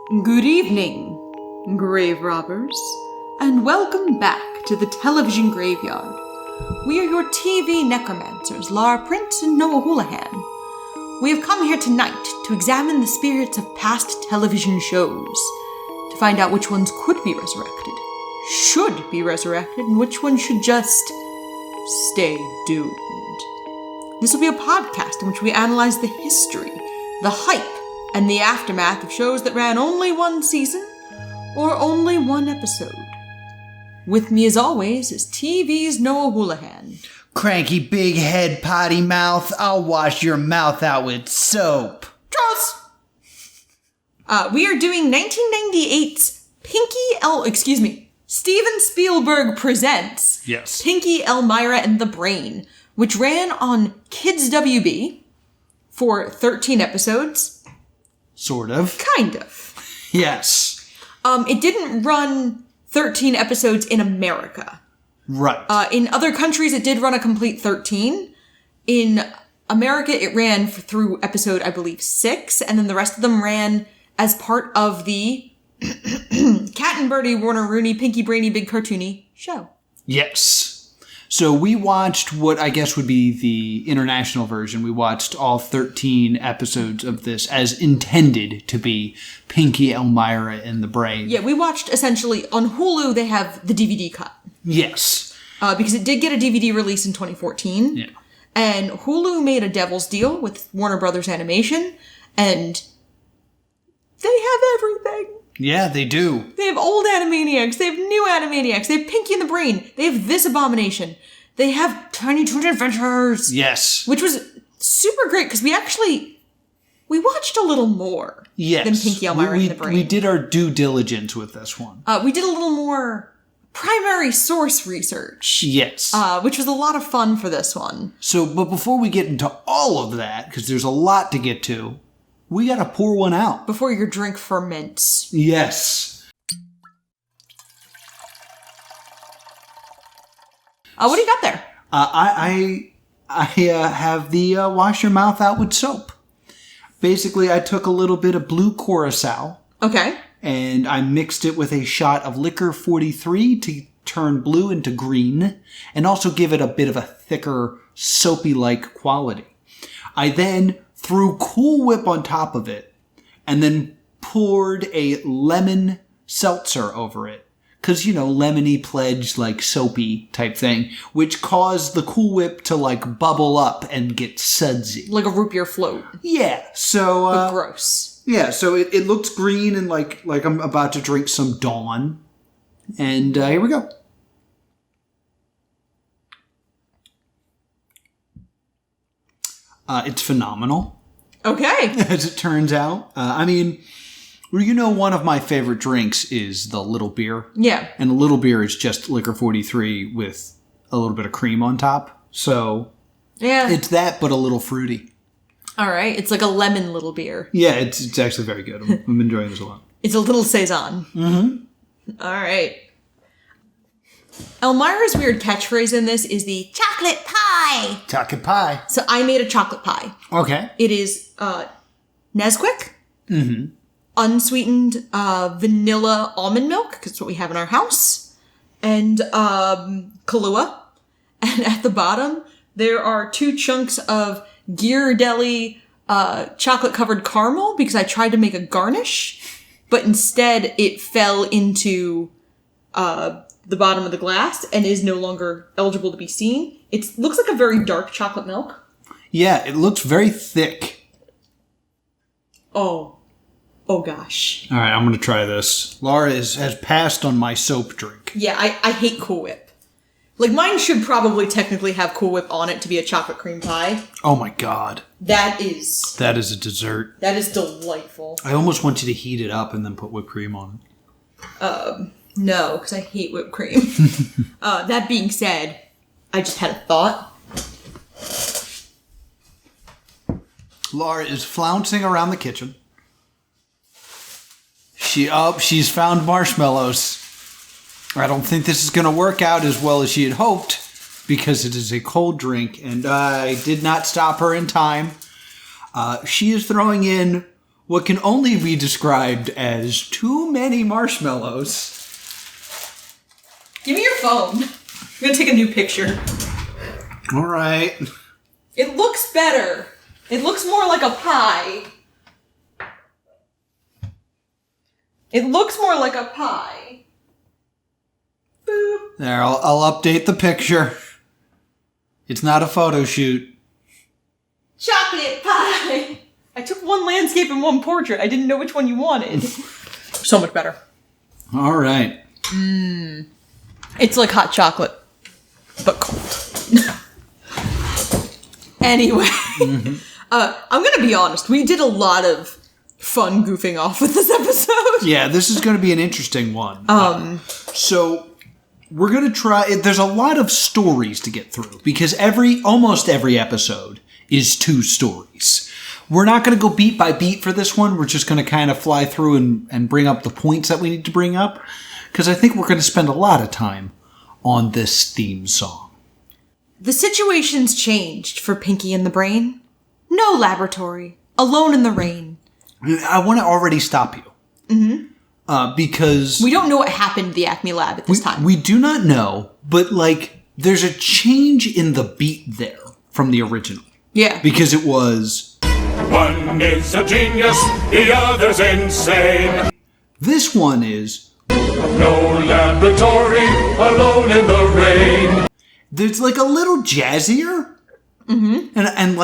Good evening, grave robbers, and welcome back to the television graveyard. We are your TV necromancers, Lara Prince and Noah Houlihan. We have come here tonight to examine the spirits of past television shows, to find out which ones could be resurrected, should be resurrected, and which ones should just stay doomed. This will be a podcast in which we analyze the history, the hype, and the aftermath of shows that ran only one season or only one episode. With me as always is TV's Noah Houlihan. Cranky big head potty mouth, I'll wash your mouth out with soap. Trolls! We are doing 1998's Steven Spielberg Presents Pinky, Elmyra, and the Brain, which ran on Kids WB for 13 episodes. Sort of. Kind of. Yes. It didn't run 13 episodes in America. Right. In other countries, it did run a complete 13. In America, it ran through episode, I believe, 6, and then the rest of them ran as part of the Cat and Birdie, Warner Rooney, Pinky Brainy, Big Cartoony show. Yes. So we watched what I guess would be the international version. We watched all 13 episodes of this as intended to be Pinky, Elmyra, and the Brain. Yeah, we watched essentially, on Hulu, they have the DVD cut. Yes. Because it did get a DVD release in 2014. Yeah. And Hulu made a devil's deal with Warner Brothers Animation, and they have everything. Yeah, they do. They have old Animaniacs. They have new Animaniacs. They have Pinky and the Brain. They have this abomination. They have Tiny Toon Adventures. Yes. Which was super great because we watched a little more than Pinky, Elmyra, and the Brain. We did our due diligence with this one. We did a little more primary source research. Yes. Which was a lot of fun for this one. So, but before we get into all of that, because there's a lot to get to, we gotta pour one out. Before your drink ferments. Yes. What do you got there? I have the wash your mouth out with soap. Basically, I took a little bit of blue curacao. Okay. And I mixed it with a shot of liquor 43 to turn blue into green, and also give it a bit of a thicker, soapy-like quality. I then threw Cool Whip on top of it, and then poured a lemon seltzer over it. Because, lemony pledge, like, soapy type thing, which caused the Cool Whip to, like, bubble up and get sudsy. Like a root beer float. Yeah, so... but gross. Yeah, so it looks green and like I'm about to drink some Dawn. And here we go. It's phenomenal. Okay. As it turns out. One of my favorite drinks is the Little Beer. Yeah. And the Little Beer is just liquor 43 with a little bit of cream on top. So yeah, it's that, but a little fruity. All right. It's like a lemon little beer. Yeah, it's actually very good. I'm enjoying this a lot. It's a little saison. Mm-hmm. All right. Elmyra's weird catchphrase in this is the chocolate pie. Chocolate pie. So I made a chocolate pie. Okay. It is Nesquik. Mm-hmm. Unsweetened vanilla almond milk, because it's what we have in our house. And Kahlua. And at the bottom, there are 2 chunks of Ghirardelli chocolate-covered caramel, because I tried to make a garnish, but instead it fell into the bottom of the glass and is no longer eligible to be seen. It looks like a very dark chocolate milk. Yeah, it looks very thick. Oh gosh. All right, I'm going to try this. Laura has passed on my soap drink. Yeah, I hate Cool Whip. Like, mine should probably technically have Cool Whip on it to be a chocolate cream pie. Oh my god. That is a dessert. That is delightful. I almost want you to heat it up and then put whipped cream on it. No, because I hate whipped cream. That being said, I just had a thought. Laura is flouncing around the kitchen. She's found marshmallows. I don't think this is going to work out as well as she had hoped, because it is a cold drink, and I did not stop her in time. She is throwing in what can only be described as too many marshmallows. Give me your phone. I'm going to take a new picture. All right. It looks better. It looks more like a pie. It looks more like a pie. Boop. There, I'll update the picture. It's not a photo shoot. Chocolate pie. I took one landscape and one portrait. I didn't know which one you wanted. So much better. All right. It's like hot chocolate, but cold. Anyway, I'm going to be honest. We did a lot of fun goofing off with this episode. Yeah, this is going to be an interesting one. So we're going to try. There's a lot of stories to get through because almost every episode is 2 stories. We're not going to go beat by beat for this one. We're just going to kind of fly through and bring up the points that we need to bring up because I think we're going to spend a lot of time on this theme song. The situation's changed for Pinky and the Brain. No laboratory. Alone in the rain. I want to already stop you. Because... we don't know what happened to the Acme Lab at this time. We do not know, but, there's a change in the beat there from the original. Yeah. Because it was... one is a genius, the other's insane. This one is... no laboratory, alone in the rain. There's, a little jazzier. Mm-hmm. And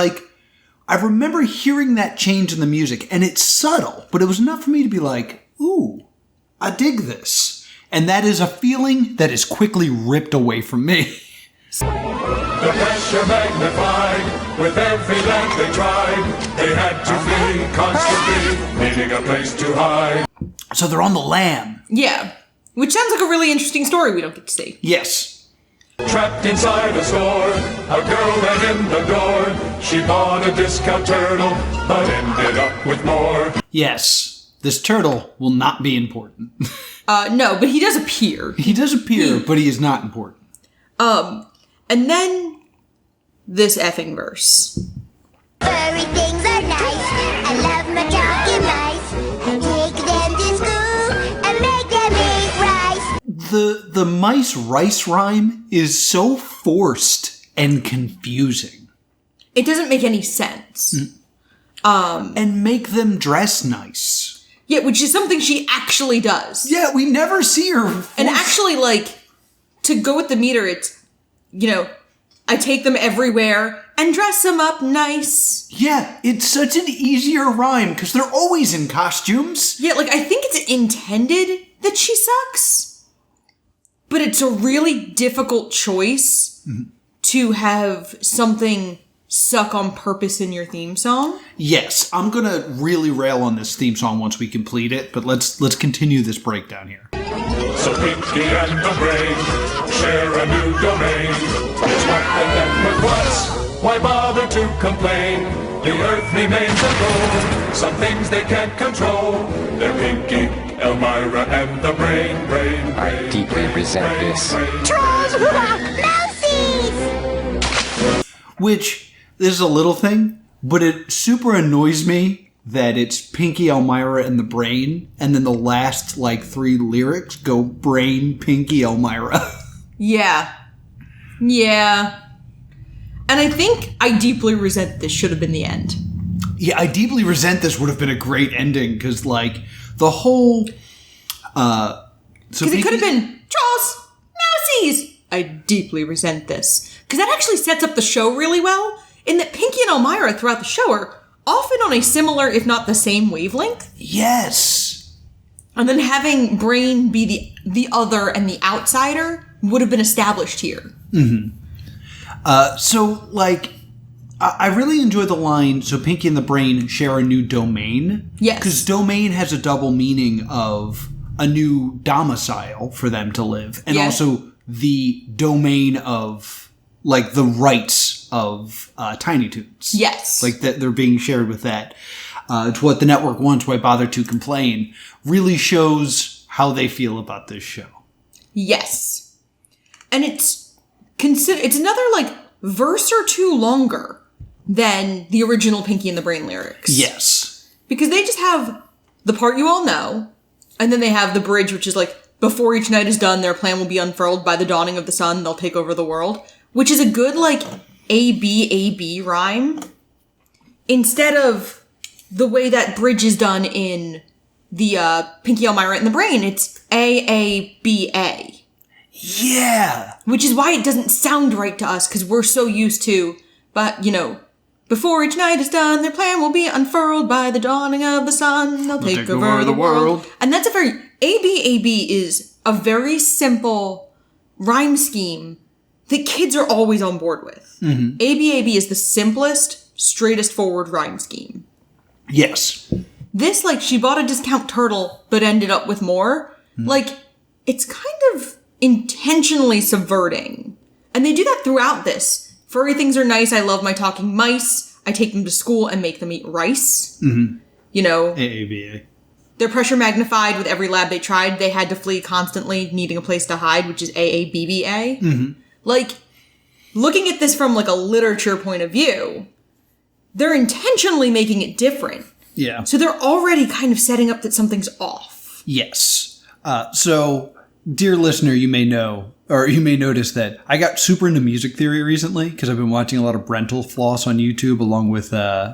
I remember hearing that change in the music, and it's subtle, but it was enough for me to be like, ooh, I dig this. And that is a feeling that is quickly ripped away from me. The pressure magnified, with every lamp they tried, they had to flee constantly, needing a place to hide. So they're on the lam. Yeah. Which sounds like a really interesting story we don't get to see. Yes. Trapped inside a store, a girl went in the door. She bought a discount turtle, but ended up with more. Yes. This turtle will not be important. No, but he does appear. He does appear, but he is not important. And then this effing verse. Furry things are nice. I love my talking mice. I take them to school and make them eat rice. The mice rice rhyme is so forced and confusing. It doesn't make any sense. And make them dress nice. Yeah, which is something she actually does. Yeah, we never see her. And actually, to go with the meter, it's, I take them everywhere and dress them up nice. Yeah, it's such an easier rhyme because they're always in costumes. Yeah, I think it's intended that she sucks. But it's a really difficult choice to have something suck on purpose in your theme song. Yes, I'm going to really rail on this theme song once we complete it, but let's continue this breakdown here. So Pinky and the Brain share a new domain. It's what the network wants. Why bother to complain? The earth remains a goal. Some things they can't control. They're Pinky, Elmyra, and the Brain. I deeply resent this. Trolls! Mousies! Which, this is a little thing, but it super annoys me that it's Pinky, Elmyra, and the Brain, and then the last, 3 lyrics go Brain, Pinky, Elmyra. Yeah. Yeah. And I think I deeply resent this should have been the end. Yeah, I deeply resent this would have been a great ending, because, the whole... Because it could have been Trolls! Mousies! I deeply resent this. Because that actually sets up the show really well, in that Pinky and Elmyra throughout the show are often on a similar, if not the same wavelength. Yes! And then having Brain be the other and the outsider would have been established here. Mm-hmm. I really enjoy the line, so Pinky and the Brain share a new domain. Yes. Because domain has a double meaning of a new domicile for them to live, and also the domain of, the rights of Tiny Toons. Yes. That they're being shared with that. It's what the network wants, why bother to complain, really shows how they feel about this show. Yes. And it's another, verse or two longer than the original Pinky and the Brain lyrics. Yes. Because they just have the part you all know, and then they have the bridge, which is like, before each night is done, their plan will be unfurled by the dawning of the sun, they'll take over the world. Which is a good, like, A-B-A-B rhyme. Instead of the way that bridge is done in the Pinky, Elmyra, and the Brain, it's A-A-B-A. Yeah! Which is why it doesn't sound right to us, because we're so used to, but, you know, before each night is done, their plan will be unfurled by the dawning of the sun. They'll take over the world. And that's A-B-A-B is a very simple rhyme scheme that kids are always on board with. Mm-hmm. A-B-A-B is the simplest, straightest forward rhyme scheme. Yes. This, like, she bought a discount turtle, but ended up with more. Mm. Like, it's kind of intentionally subverting. And they do that throughout this. Furry things are nice. I love my talking mice. I take them to school and make them eat rice. Mm-hmm. You know. A-A-B-A. Their pressure magnified with every lab they tried. They had to flee constantly, needing a place to hide, which is A-A-B-B-A. Mm-hmm. Like, looking at this from, like, a literature point of view, they're intentionally making it different. Yeah. So they're already kind of setting up that something's off. Yes. So, dear listener, you may know, or you may notice that I got super into music theory recently because I've been watching a lot of Brental Floss on YouTube along with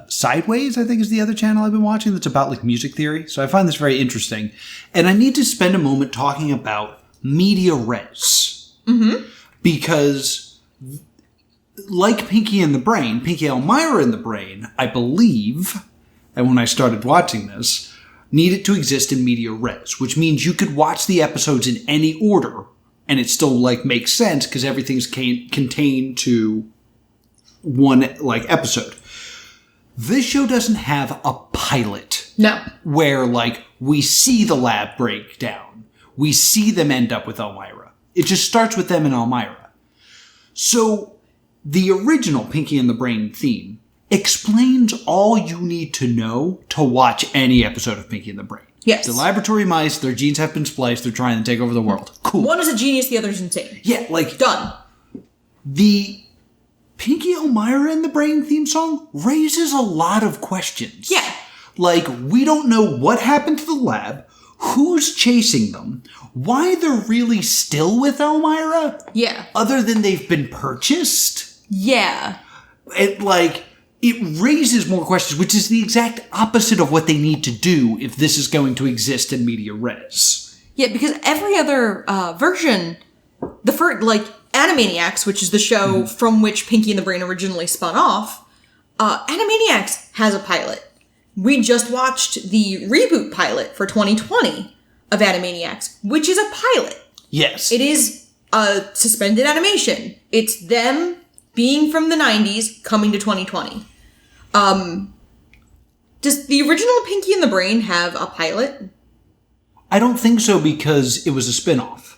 Sideways, I think is the other channel I've been watching that's about like music theory. So I find this very interesting. And I need to spend a moment talking about media res. Mm-hmm. Because like Pinky and the Brain, Pinky Elmyra and the Brain, I believe, and when I started watching this, needed to exist in media res, which means you could watch the episodes in any order and it still like makes sense because everything's contained to one like episode. This show doesn't have a pilot. No. Where like we see the lab break down. We see them end up with Elmyra. It just starts with them and Elmyra. So the original Pinky and the Brain theme explains all you need to know to watch any episode of Pinky and the Brain. Yes. The laboratory mice, their genes have been spliced, they're trying to take over the world. Cool. One is a genius, the other's insane. Yeah, like... Done. The Pinky, Elmyra and the Brain theme song raises a lot of questions. Yeah. Like, we don't know what happened to the lab, who's chasing them, why they're really still with Elmyra. Yeah. Other than they've been purchased. Yeah. It raises more questions, which is the exact opposite of what they need to do if this is going to exist in media res. Yeah, because every other version, Animaniacs, which is the show from which Pinky and the Brain originally spun off, Animaniacs has a pilot. We just watched the reboot pilot for 2020 of Animaniacs, which is a pilot. Yes. It is a suspended animation. It's them being from the 90s, coming to 2020. Does the original Pinky and the Brain have a pilot? I don't think so because it was a spinoff.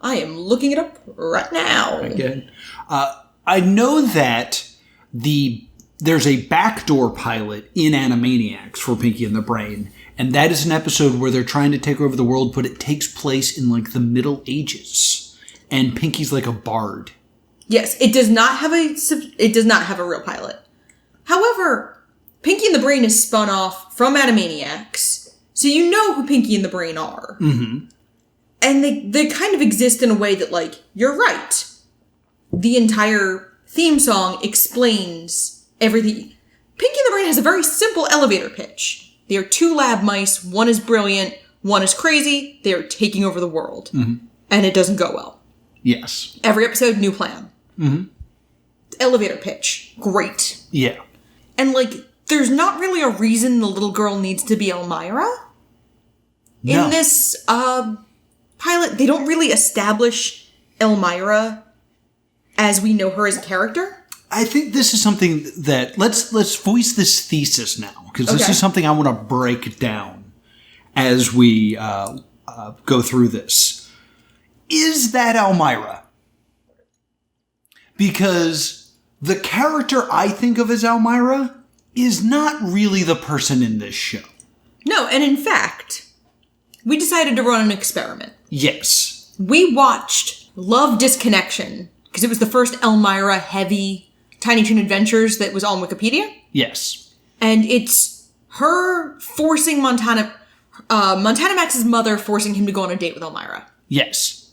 I am looking it up right now. Again. I know that there's a backdoor pilot in Animaniacs for Pinky and the Brain, and that is an episode where they're trying to take over the world, but it takes place in like the Middle Ages, and Pinky's like a bard. Yes, it does not have a real pilot. However, Pinky and the Brain is spun off from Animaniacs, so you know who Pinky and the Brain are. Mm-hmm. And they kind of exist in a way that, like, you're right. The entire theme song explains everything. Pinky and the Brain has a very simple elevator pitch. They are two lab mice. One is brilliant. One is crazy. They are taking over the world. Mm-hmm. And it doesn't go well. Yes. Every episode, new plan. Mm-hmm. Elevator pitch. Great. Yeah. And, like, there's not really a reason the little girl needs to be Elmyra. No. In this pilot, they don't really establish Elmyra as we know her as a character. I think this is something that let's voice this thesis now, because this is something I want to break down as we go through this. Is that Elmyra? Because the character I think of as Elmyra is not really the person in this show. No, and in fact, we decided to run an experiment. Yes. We watched Love Disconnection, because it was the first Elmyra heavy Tiny Toon Adventures that was on Wikipedia. Yes. And it's her forcing Montana Max's mother forcing him to go on a date with Elmyra. Yes.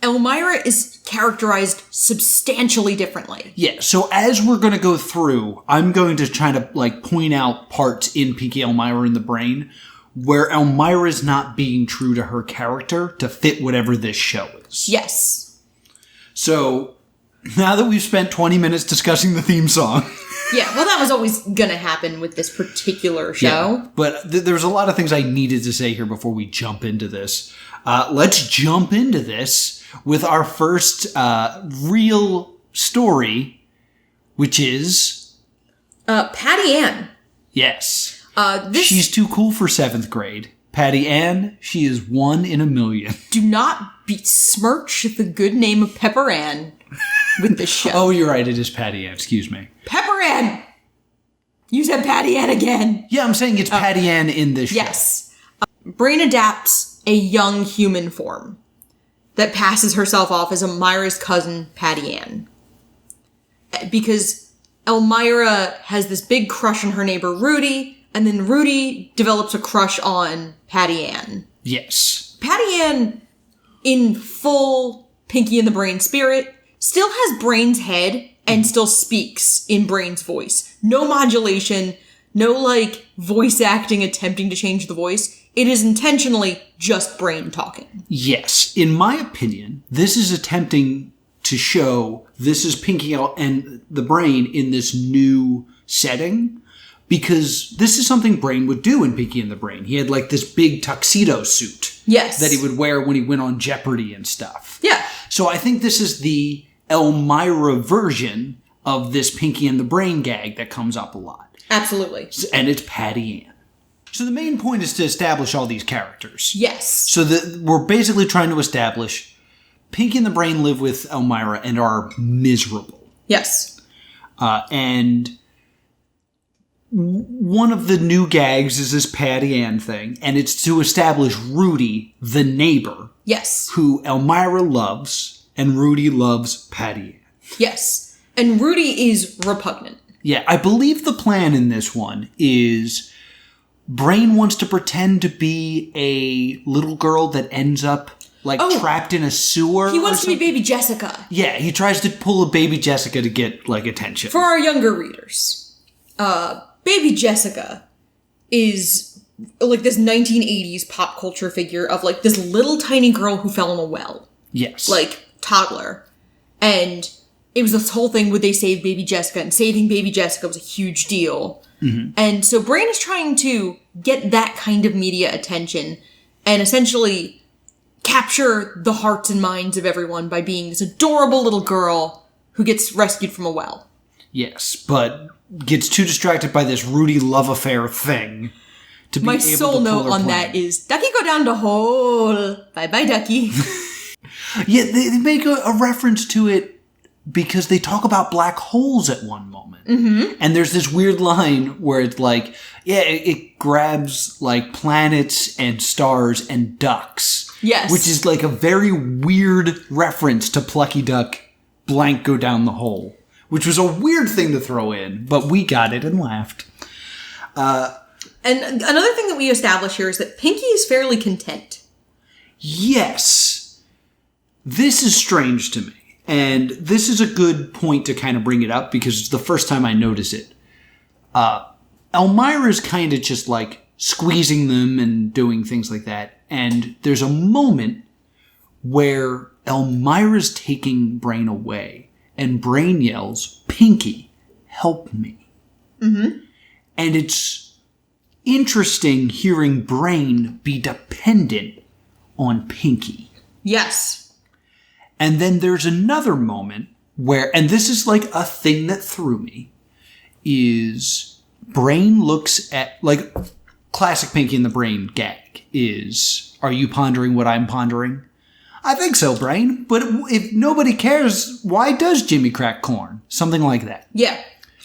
Elmyra is characterized substantially differently. Yeah, so as we're going to go through, I'm going to try to, like, point out parts in Pinky Elmyra in the Brain where Elmyra is not being true to her character to fit whatever this show is. Yes. So, now that we've spent 20 minutes discussing the theme song... Yeah, well, that was always going to happen with this particular show. Yeah, but there's a lot of things I needed to say here before we jump into this. Let's jump into this with our first real story, which is... Patty Ann. Yes. She's too cool for 7th grade. Patty Ann, she is 1 in a million. Do not besmirch the good name of Pepper Ann with this show. Oh, you're right. It is Patty Ann. Excuse me. Pepper Ann! You said Patty Ann again. Yeah, I'm saying it's Patty Ann in this show. Yes. Brain adapts a young human form that passes herself off as Elmyra's cousin, Patty Ann. Because Elmyra has this big crush on her neighbor, Rudy, and then Rudy develops a crush on Patty Ann. Yes. Patty Ann, in full Pinky and the Brain spirit, still has Brain's head and still speaks in Brain's voice. No modulation, no, like, voice acting attempting to change the voice. It is intentionally just Brain talking. Yes. In my opinion, this is attempting to show this is Pinky and the Brain in this new setting, because this is something Brain would do in Pinky and the Brain. He had, like, this big tuxedo suit. Yes. That he would wear when he went on Jeopardy and stuff. Yeah. So I think this is the Elmyra version of this Pinky and the Brain gag that comes up a lot. Absolutely. And it's Patty Ann. So the main point is to establish all these characters. Yes. So that we're basically trying to establish Pinky and the Brain live with Elmyra and are miserable. Yes. And one of the new gags is this Patty Ann thing, and it's to establish Rudy, the neighbor. Yes. Who Elmyra loves, and Rudy loves Patty Ann. Yes. And Rudy is repugnant. Yeah, I believe the plan in this one is Brain wants to pretend to be a little girl that ends up, like, trapped in a sewer. He wants to be Baby Jessica. Yeah, he tries to pull a Baby Jessica to get, like, attention. For our younger readers, Baby Jessica is, like, this 1980s pop culture figure of, like, this little tiny girl who fell in a well. Yes. Like, toddler. And it was this whole thing where they saved Baby Jessica, and saving Baby Jessica was a huge deal. Mm-hmm. And so Brain is trying to get that kind of media attention and essentially capture the hearts and minds of everyone by being this adorable little girl who gets rescued from a well. Yes, but gets too distracted by this Rudy love affair thing to be My able to sole pull note her on plan. that is, Ducky go down the hole. Bye-bye, Ducky. Yeah, they make a reference to it because they talk about black holes at one moment. Mm-hmm. And there's this weird line where it's like, yeah, it grabs, like, planets and stars and ducks. Yes. Which is, like, a very weird reference to Plucky Duck blank go down the hole. Which was a weird thing to throw in, but we got it and laughed. And another thing that we establish here is that Pinky is fairly content. Yes. This is strange to me. And this is a good point to kind of bring it up because it's the first time I notice it. Elmyra is kind of just like squeezing them and doing things like that. And there's a moment where Elmyra's taking Brain away and Brain yells, "Pinky, help me." Mm-hmm. And it's interesting hearing Brain be dependent on Pinky. Yes. And then there's another moment where, and this is like a thing that threw me, is Brain looks at, like, classic Pinky and the Brain gag is, are you pondering what I'm pondering? I think so, Brain. But if nobody cares, why does Jimmy crack corn? Something like that. Yeah.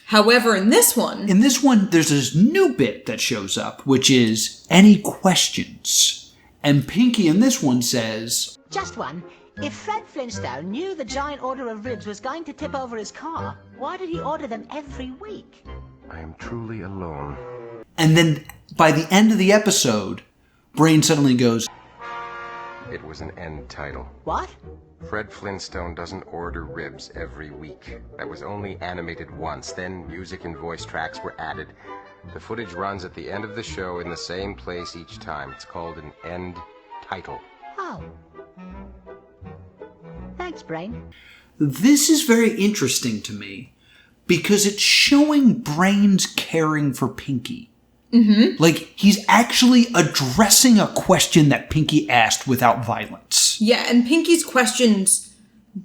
However, in this one, there's this new bit that shows up, which is, any questions? And Pinky in this one says, just one. If Fred Flintstone knew the giant order of ribs was going to tip over his car, why did he order them every week? I am truly alone. And then by the end of the episode, Brain suddenly goes, It was an end title. What? Fred Flintstone doesn't order ribs every week. That was only animated once. Then music and voice tracks were added. The footage runs at the end of the show in the same place each time. It's called an end title. Oh. Thanks, Brain. This is very interesting to me because it's showing Brain's caring for Pinky. Mm-hmm. Like, he's actually addressing a question that Pinky asked without violence. Yeah, and Pinky's questions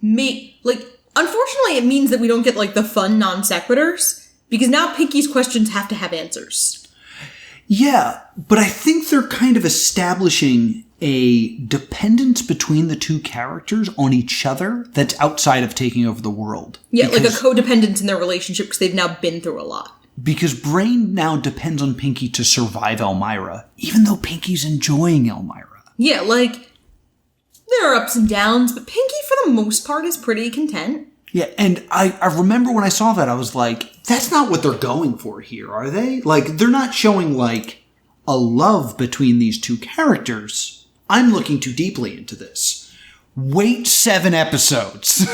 unfortunately it means that we don't get, the fun non sequiturs, because now Pinky's questions have to have answers. Yeah, but I think they're kind of establishing a dependence between the two characters on each other that's outside of taking over the world. Yeah, like a codependence in their relationship because they've now been through a lot. Because Brain now depends on Pinky to survive Elmyra, even though Pinky's enjoying Elmyra. Yeah, there are ups and downs, but Pinky, for the most part, is pretty content. Yeah, and I remember when I saw that, I was like, that's not what they're going for here, are they? They're not showing, a love between these two characters. I'm looking too deeply into this. Wait 7 episodes.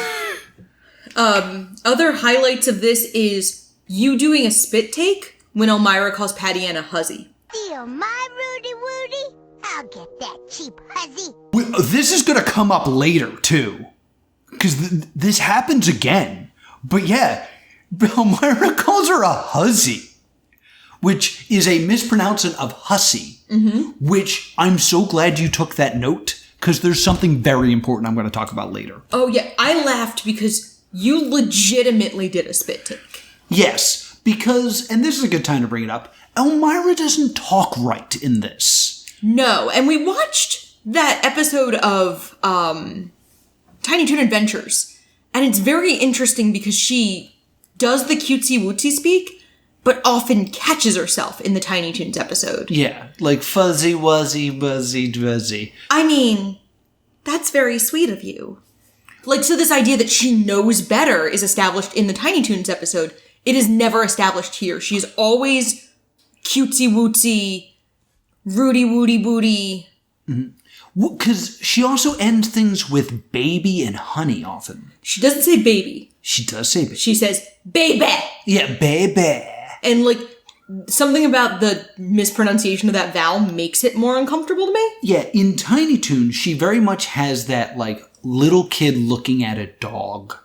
Other highlights of this is you doing a spit take when Elmyra calls Patty Ann a hussy. Steal my Rudy Woody? I'll get that cheap hussy. This is going to come up later, too. Because this happens again. But yeah, Elmyra calls her a hussy, which is a mispronouncing of hussy, which I'm so glad you took that note, because there's something very important I'm going to talk about later. Oh yeah, I laughed because you legitimately did a spit take. Yes, because, and this is a good time to bring it up, Elmyra doesn't talk right in this. No, and we watched that episode of Tiny Toon Adventures, and it's very interesting because she does the cutesy wootsy speak, but often catches herself in the Tiny Toons episode. Yeah, like fuzzy wuzzy buzzy dwuzzy. I mean, that's very sweet of you. So this idea that she knows better is established in the Tiny Toons episode. It is never established here. She's always cutesy wootsy, Rudy woody booty. Because she also ends things with baby and honey often. She doesn't say baby. She does say baby. She says baby. Yeah, baby. And something about the mispronunciation of that vowel makes it more uncomfortable to me. Yeah, in Tiny Toons, she very much has that, little kid looking at a dog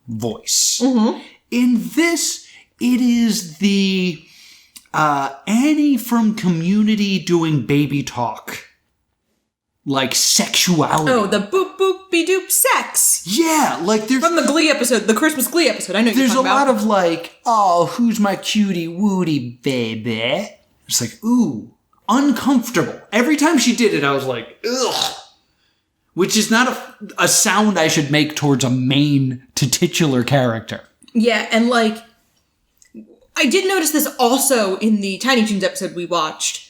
voice. Mm-hmm. In this, it is the Annie from Community doing baby talk. Sexuality. Oh, the boop boop be doop sex. Yeah, there's... From the Glee episode, the Christmas Glee episode, I know you're talking about. There's a lot of oh, who's my cutie woody baby? It's ooh, uncomfortable. Every time she did it, I was like, ugh. Which is not a sound I should make towards a main to titular character. Yeah, and I did notice this also in the Tiny Toons episode we watched,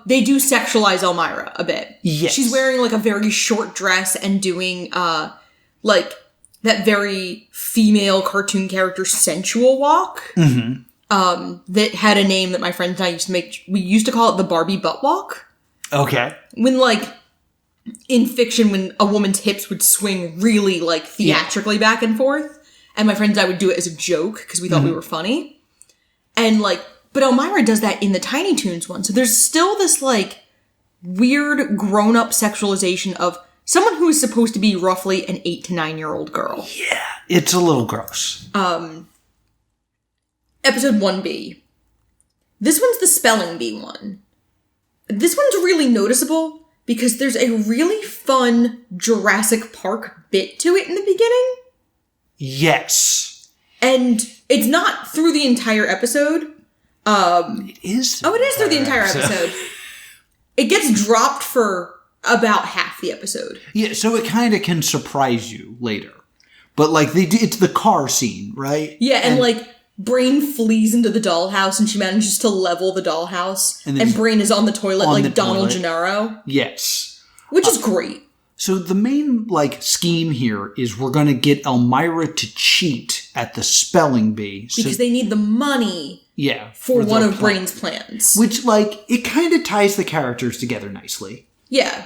they do sexualize Elmyra a bit. Yes. She's wearing a very short dress and doing that very female cartoon character sensual walk. Mm-hmm. That had a name that my friends and I used to make. We used to call it the Barbie butt walk. Okay. When in fiction, when a woman's hips would swing really theatrically back and forth. And my friends and I would do it as a joke because we thought we were funny. And but Elmyra does that in the Tiny Toons one. So there's still this weird grown-up sexualization of someone who is supposed to be roughly an 8 to 9-year-old girl. Yeah, it's a little gross. Episode 1B. This one's the spelling bee one. This one's really noticeable because there's a really fun Jurassic Park bit to it in the beginning. Yes. And it's not through the entire episode. It is. Oh, it is through the entire episode. It gets dropped for about half the episode. Yeah, so it kind of can surprise you later. But it's the car scene, right? Yeah, and Brain flees into the dollhouse and she manages to level the dollhouse. And Brain is on the toilet like Donald Gennaro. Yes. Which is great. So the main, scheme here is we're going to get Elmyra to cheat at the spelling bee. Because they need the money Yeah. for one their of Brain's plans. Which, like, it kind of ties the characters together nicely. Yeah.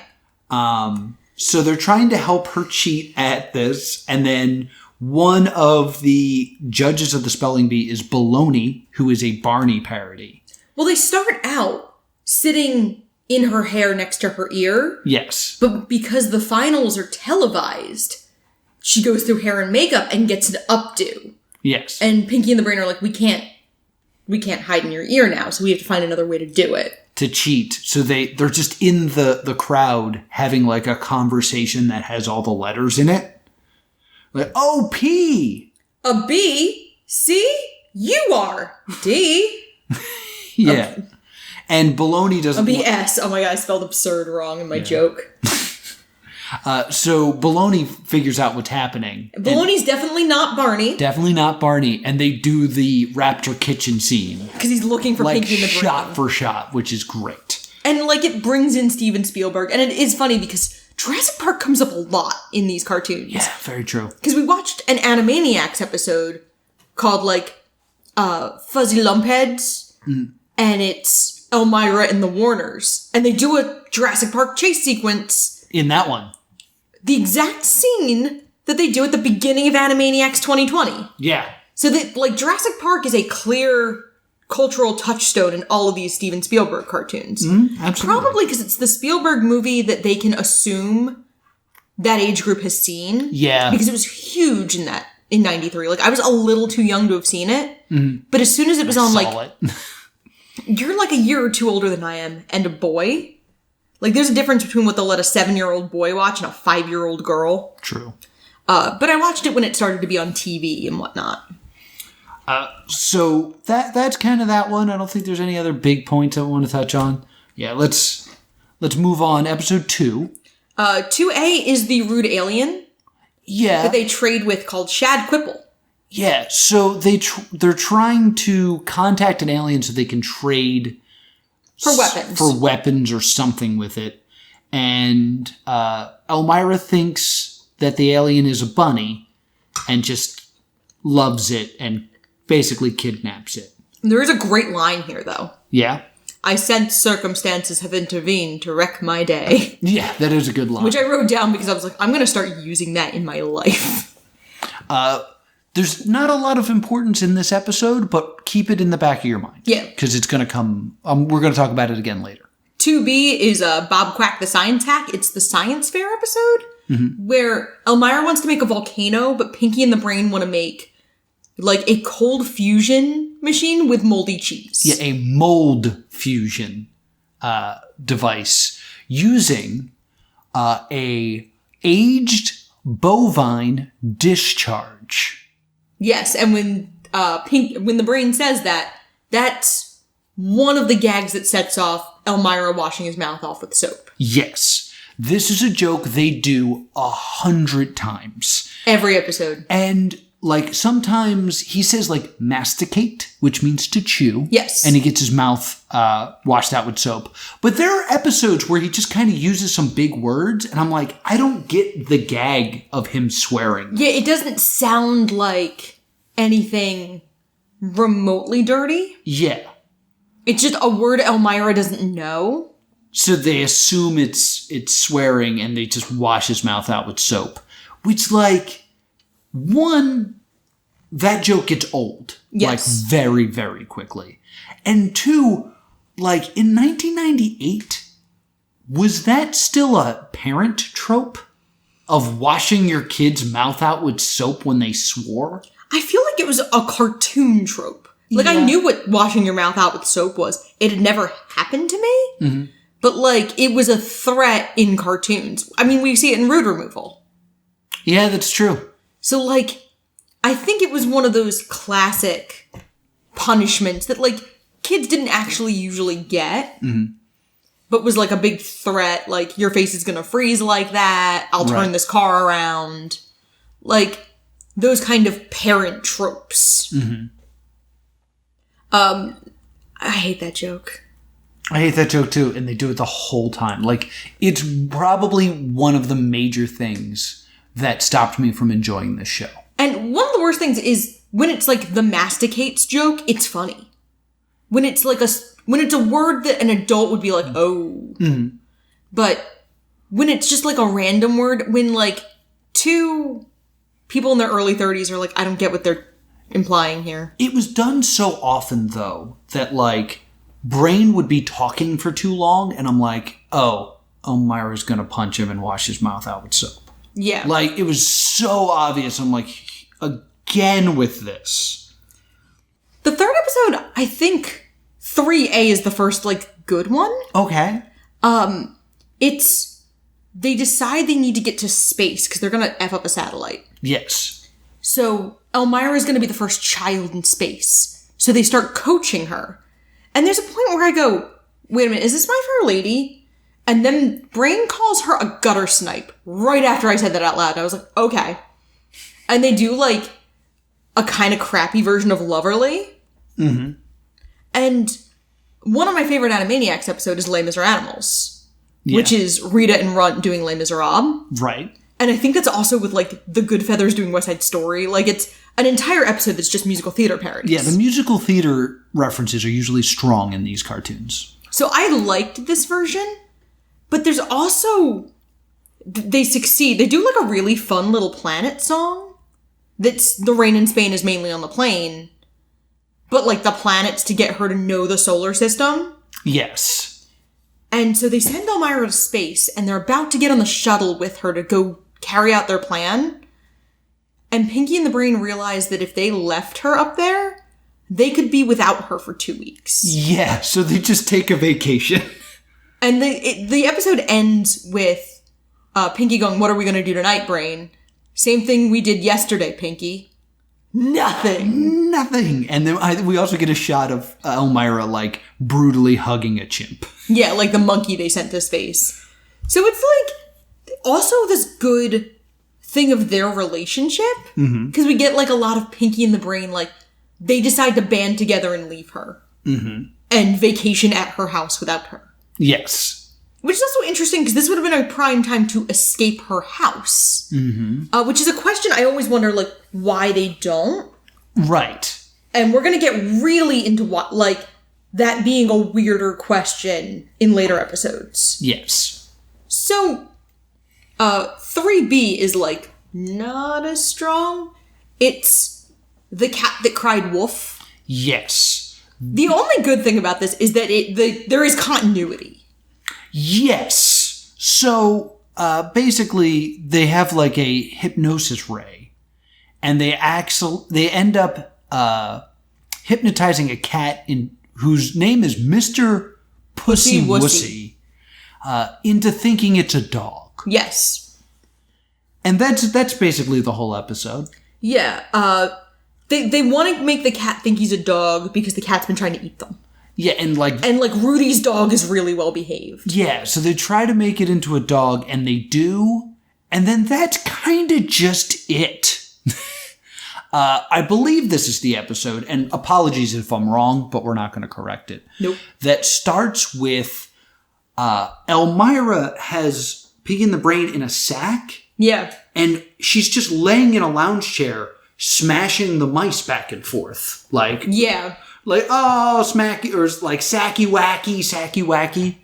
So they're trying to help her cheat at this, and then one of the judges of the spelling bee is Baloney, who is a Barney parody. Well, they start out sitting in her hair next to her ear. Yes. But because the finals are televised, she goes through hair and makeup and gets an updo. Yes. And Pinky and the Brain are like, we can't hide in your ear now, so we have to find another way to do it. To cheat. So they're just in the crowd having like a conversation that has all the letters in it. Like, oh, P! A B? C? You are D. Yeah. And Baloney doesn't... A B S. Oh my god, I spelled absurd wrong in my joke. So Baloney figures out what's happening. Baloney's definitely not Barney. Definitely not Barney. And they do the Raptor kitchen scene. Because he's looking for like Pinky and the Brain. Shot for shot, which is great. And like it brings in Steven Spielberg. And it is funny because Jurassic Park comes up a lot in these cartoons. Yeah, very true. Because we watched an Animaniacs episode called like Fuzzy Lumpheads. And it's Elmyra and the Warners. And they do a Jurassic Park chase sequence. In that one. The exact scene that they do at the beginning of Animaniacs 2020. Yeah. So that, like, Jurassic Park is a clear cultural touchstone in all of these Steven Spielberg cartoons. Absolutely. Probably because it's the Spielberg movie that they can assume that age group has seen. Yeah. Because it was huge in 93. Like, I was a little too young to have seen it. But as soon as it was on, like, you're like a year or two older than I am, and a boy. Like, there's a difference between what they'll let a 7-year-old boy watch and a 5-year-old girl. True. But I watched it when it started to be on TV and whatnot. So that's kind of that one. I don't think there's any other big points I want to touch on. Yeah, let's move on. Episode 2. 2A is the rude alien. Yeah. That they trade with called Shad Quipple. Yeah, so they're trying to contact an alien so they can trade... For weapons. For weapons or something with it. And Elmyra thinks that the alien is a bunny and just loves it and basically kidnaps it. There is a great line here, though. Yeah? I sense circumstances have intervened to wreck my day. Yeah, that is a good line. Which I wrote down because I was like, I'm going to start using that in my life. There's not a lot of importance in this episode, but keep it in the back of your mind. Yeah. Because it's going to come... we're going to talk about it again later. 2B is Bob Quack the Science Hack. It's the science fair episode where Elmyra wants to make a volcano, but Pinky and the Brain want to make like a cold fusion machine with moldy cheese. Yeah, a mold fusion device using a aged bovine discharge. Yes, and when the Brain says that, that's one of the gags that sets off Elmyra washing his mouth off with soap. Yes. This is a joke they do 100 times. Every episode. And, like, sometimes he says, like, masticate, which means to chew. Yes. And he gets his mouth washed out with soap. But there are episodes where he just kind of uses some big words, and I'm like, I don't get the gag of him swearing. Yeah, it doesn't sound like anything remotely dirty. Yeah. It's just a word Elmyra doesn't know. So they assume it's swearing, and they just wash his mouth out with soap. Which, like, one, that joke gets old. Yes. Like, very, very quickly. And two, like, in 1998, was that still a parent trope? Of washing your kid's mouth out with soap when they swore? I feel like it was a cartoon trope. Like, I knew what washing your mouth out with soap was. It had never happened to me. Mm-hmm. But, like, it was a threat in cartoons. I mean, we see it in Root Removal. Yeah, that's true. So, like, I think it was one of those classic punishments that, like, kids didn't actually usually get. Mm-hmm. But was, like, a big threat. Like, your face is gonna freeze like that. I'll turn this car around. Like, those kind of parent tropes. Mm-hmm. I hate that joke. I hate that joke too, and they do it the whole time. Like, it's probably one of the major things that stopped me from enjoying this show. And one of the worst things is when it's like the masticates joke, it's funny. when it's like when it's a word that an adult would be like, oh. Mm-hmm. But when it's just like a random word, when like two people in their early 30s are like, I don't get what they're implying here. It was done so often, though, that like Brain would be talking for too long, and I'm like, oh, Elmyra's gonna punch him and wash his mouth out with soap. Yeah. Like, it was so obvious. I'm like, again with this. The third episode, I think 3A is the first, like, good one. Okay. They decide they need to get to space because they're going to F up a satellite. Yes. So Elmyra is going to be the first child in space. So they start coaching her. And there's a point where I go, wait a minute, is this my fair lady? And then Brain calls her a gutter snipe right after I said that out loud. I was like, okay. And they do, like, a kind of crappy version of Loverly. Mm-hmm. And one of my favorite Animaniacs episodes is Les Miserables, which is Rita and Runt doing Les Miserables. Right. And I think that's also with, like, the Goodfeathers doing West Side Story. Like, it's an entire episode that's just musical theater parodies. Yeah, the musical theater references are usually strong in these cartoons. So I liked this version, but there's also... They succeed. They do, like, a really fun little planet song. That's the rain in Spain is mainly on the plane. But, like, the planets to get her to know the solar system. Yes. And so they send Elmyra to space, and they're about to get on the shuttle with her to go carry out their plan. And Pinky and the Brain realize that if they left her up there, they could be without her for 2 weeks. Yeah, so they just take a vacation. And the episode ends with Pinky going, what are we going to do tonight, Brain? Same thing we did yesterday, Pinky. Nothing. And then we also get a shot of Elmyra, like, brutally hugging a chimp. Yeah, like the monkey they sent to space. So it's, like, also this good thing of their relationship. Because we get, like, a lot of Pinky and the Brain, like, they decide to band together and leave her. Mm-hmm. And vacation at her house without her. Yes. Which is also interesting, because this would have been a prime time to escape her house. Mm-hmm. Which is a question I always wonder, like, why they don't. Right. And we're going to get really into what, like, that being a weirder question in later episodes. Yes. So, 3B is, like, not as strong. It's the cat that cried wolf. Yes. The only good thing about this is that there is continuity. Yes. So, basically, they have, like, a hypnosis ray. And they end up hypnotizing a cat whose name is Mr. Pussy Wussy into thinking it's a dog. Yes. And that's basically the whole episode. Yeah. They want to make the cat think he's a dog because the cat's been trying to eat them. Yeah, and Rudy's dog is really well behaved. Yeah, so they try to make it into a dog, and they do, and then that's kind of just it. I believe this is the episode, and apologies if I'm wrong, but we're not going to correct it. Nope. That starts with Elmyra has Piggy and the Brain in a sack. Yeah. And she's just laying in a lounge chair, smashing the mice back and forth. Like, yeah. Like, oh, smacky, or like sacky wacky.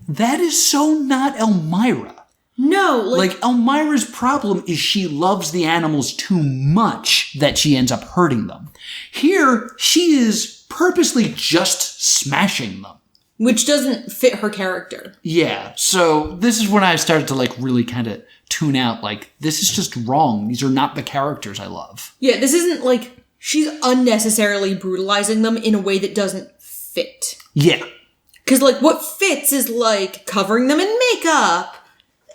That is so not Elmyra. No, like Elmyra's problem is she loves the animals too much that she ends up hurting them. Here, she is purposely just smashing them. Which doesn't fit her character. Yeah, so this is when I started to like really kind of tune out, like, this is just wrong. These are not the characters I love. Yeah, this isn't like, she's unnecessarily brutalizing them in a way that doesn't fit. Yeah. Because, like, what fits is, like, covering them in makeup.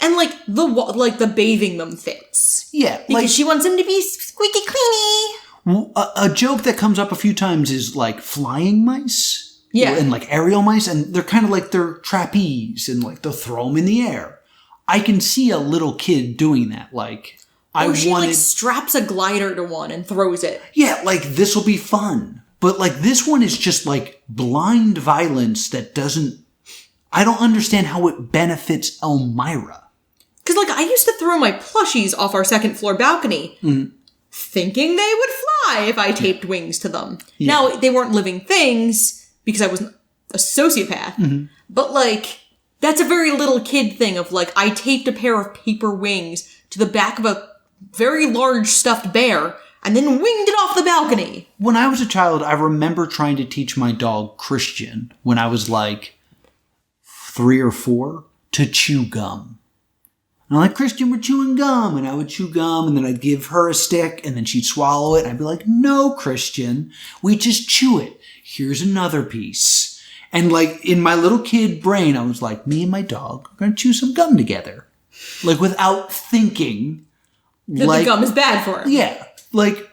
And, like, the bathing them fits. Yeah. Because she wants them to be squeaky cleany. A joke that comes up a few times is, like, flying mice. Yeah. And, like, aerial mice. And they're kind of like they're trapeze. And, like, they'll throw them in the air. I can see a little kid doing that. Like, like, straps a glider to one and throws it. Yeah, like, this will be fun. But, like, this one is just, like, blind violence that doesn't... I don't understand how it benefits Elmyra. Because, like, I used to throw my plushies off our second floor balcony, thinking they would fly if I taped wings to them. Yeah. Now, they weren't living things, because I wasn't a sociopath. But, like, that's a very little kid thing of, like, I taped a pair of paper wings to the back of a very large stuffed bear and then winged it off the balcony. When I was a child, I remember trying to teach my dog, Christian, when I was, like, 3 or 4, to chew gum. And I'm like, Christian, we're chewing gum. And I would chew gum, and then I'd give her a stick, and then she'd swallow it. And I'd be like, no, Christian, we just chew it. Here's another piece. And, like, in my little kid brain, I was like, me and my dog are going to chew some gum together. Like, without thinking. That the gum is bad for him. Yeah. Like,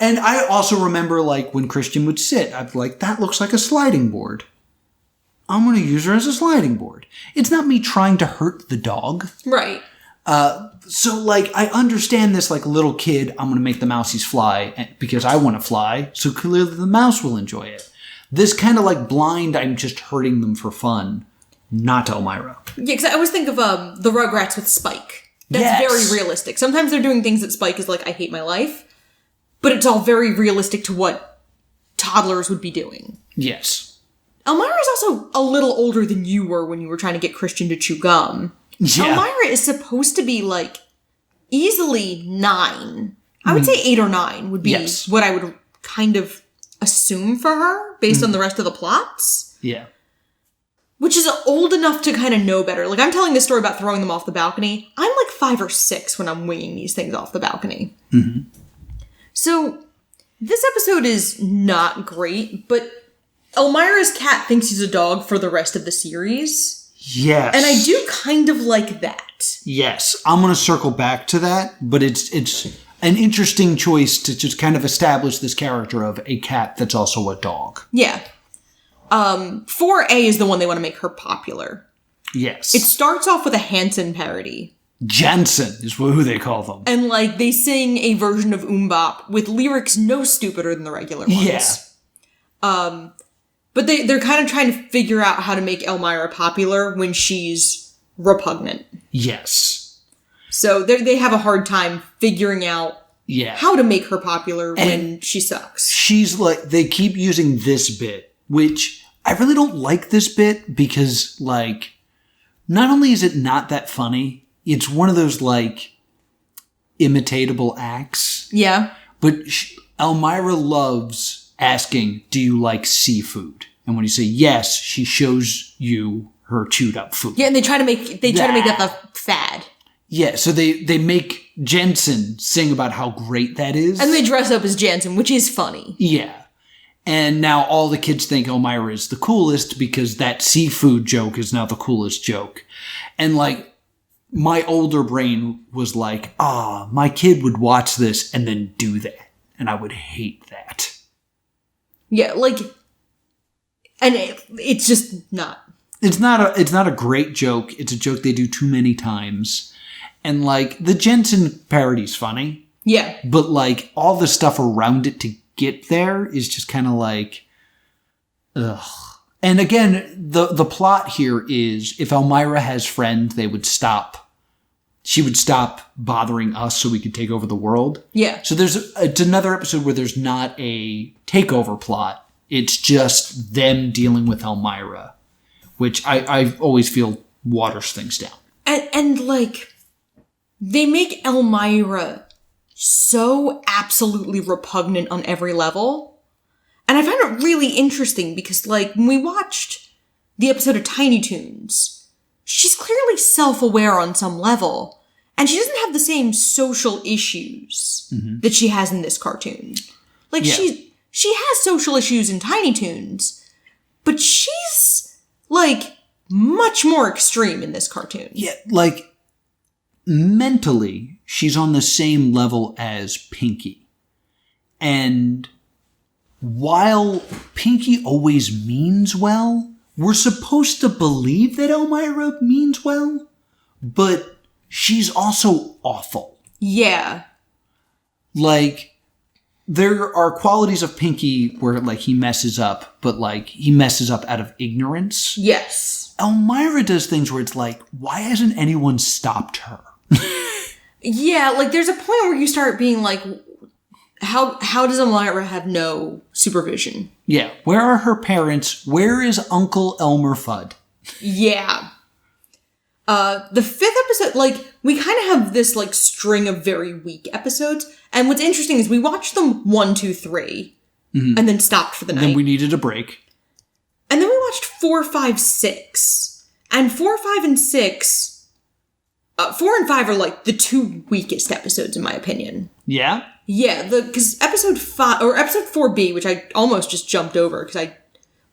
and I also remember, like, when Christian would sit, I'd be like, that looks like a sliding board. I'm going to use her as a sliding board. It's not me trying to hurt the dog. Right. So, like, I understand this, like, little kid, I'm going to make the mousies fly because I want to fly, so clearly the mouse will enjoy it. This kind of, like, blind, I'm just hurting them for fun, not Elmyra. Yeah, because I always think of the Rugrats with Spike. That's very realistic. Sometimes they're doing things that Spike is like, I hate my life, but it's all very realistic to what toddlers would be doing. Yes. Elmyra is also a little older than you were when you were trying to get Christian to chew gum. Yeah. Elmyra is supposed to be, like, easily 9. I would say 8 or 9 would be what I would kind of assume for her based on the rest of the plots. Yeah. Which is old enough to kind of know better. Like, I'm telling this story about throwing them off the balcony. I'm like 5 or 6 when I'm winging these things off the balcony. So, this episode is not great, but Elmyra's cat thinks he's a dog for the rest of the series. Yes. And I do kind of like that. Yes. I'm going to circle back to that, but it's an interesting choice to just kind of establish this character of a cat that's also a dog. Yeah. 4A is the one they want to make her popular. Yes. It starts off with a Hanson parody. Jansen is who they call them. And, like, they sing a version of Bop with lyrics no stupider than the regular ones. Yeah. But they're kind of trying to figure out how to make Elmyra popular when she's repugnant. Yes. So they have a hard time figuring out how to make her popular when she sucks. She's like, they keep using this bit, which I really don't like this bit because, like, not only is it not that funny, it's one of those, like, imitatable acts. Yeah. But Elmyra loves asking, do you like seafood? And when you say yes, she shows you her chewed up food. Yeah, and they try to make that the fad. Yeah, so they make Jensen sing about how great that is. And they dress up as Jensen, which is funny. Yeah. And now all the kids think Elmyra is the coolest because that seafood joke is now the coolest joke. And, like, my older brain was like, my kid would watch this and then do that. And I would hate that. Yeah, like, and it's just not. It's not a great joke. It's a joke they do too many times. And, like, the Jensen parody's funny. Yeah. But, like, all the stuff around it to get there is just kind of like, ugh. And again, the plot here is if Elmyra has friends, they would stop. She would stop bothering us so we could take over the world. Yeah. So it's another episode where there's not a takeover plot. It's just them dealing with Elmyra, which I always feel waters things down. And like, they make Elmyra so absolutely repugnant on every level. And I find it really interesting because, like, when we watched the episode of Tiny Toons, she's clearly self-aware on some level, and she doesn't have the same social issues that she has in this cartoon. Like, she has social issues in Tiny Toons, but she's, like, much more extreme in this cartoon. Yeah, like, mentally, she's on the same level as Pinky. And while Pinky always means well, we're supposed to believe that Elmyra means well, but she's also awful. Yeah. Like, there are qualities of Pinky where, like, he messes up, but, like, he messes up out of ignorance. Yes. Elmyra does things where it's like, why hasn't anyone stopped her? Yeah, like, there's a point where you start being like, how does Elmyra have no supervision? Yeah. Where are her parents? Where is Uncle Elmer Fudd? Yeah. The 5th episode, like, we kind of have this, like, string of very weak episodes. And what's interesting is we watched them 1, 2, 3, and then stopped for the night. Then we needed a break. And then we watched 4, 5, 6. And 4, 5, and 6, 4 and 5 are, like, the 2 weakest episodes, in my opinion. Yeah? Yeah, because episode 5, or episode 4B, which I almost just jumped over, because I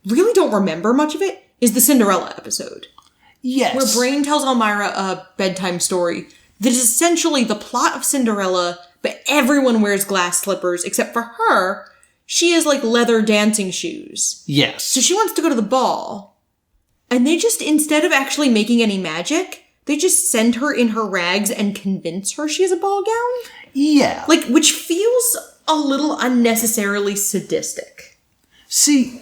really don't remember much of it, is the Cinderella episode. Yes. Where Brain tells Elmyra a bedtime story that is essentially the plot of Cinderella, but everyone wears glass slippers, except for her. She has, like, leather dancing shoes. Yes. So she wants to go to the ball. And they just, instead of actually making any magic, they just send her in her rags and convince her she has a ball gown? Yeah. Like, which feels a little unnecessarily sadistic. See,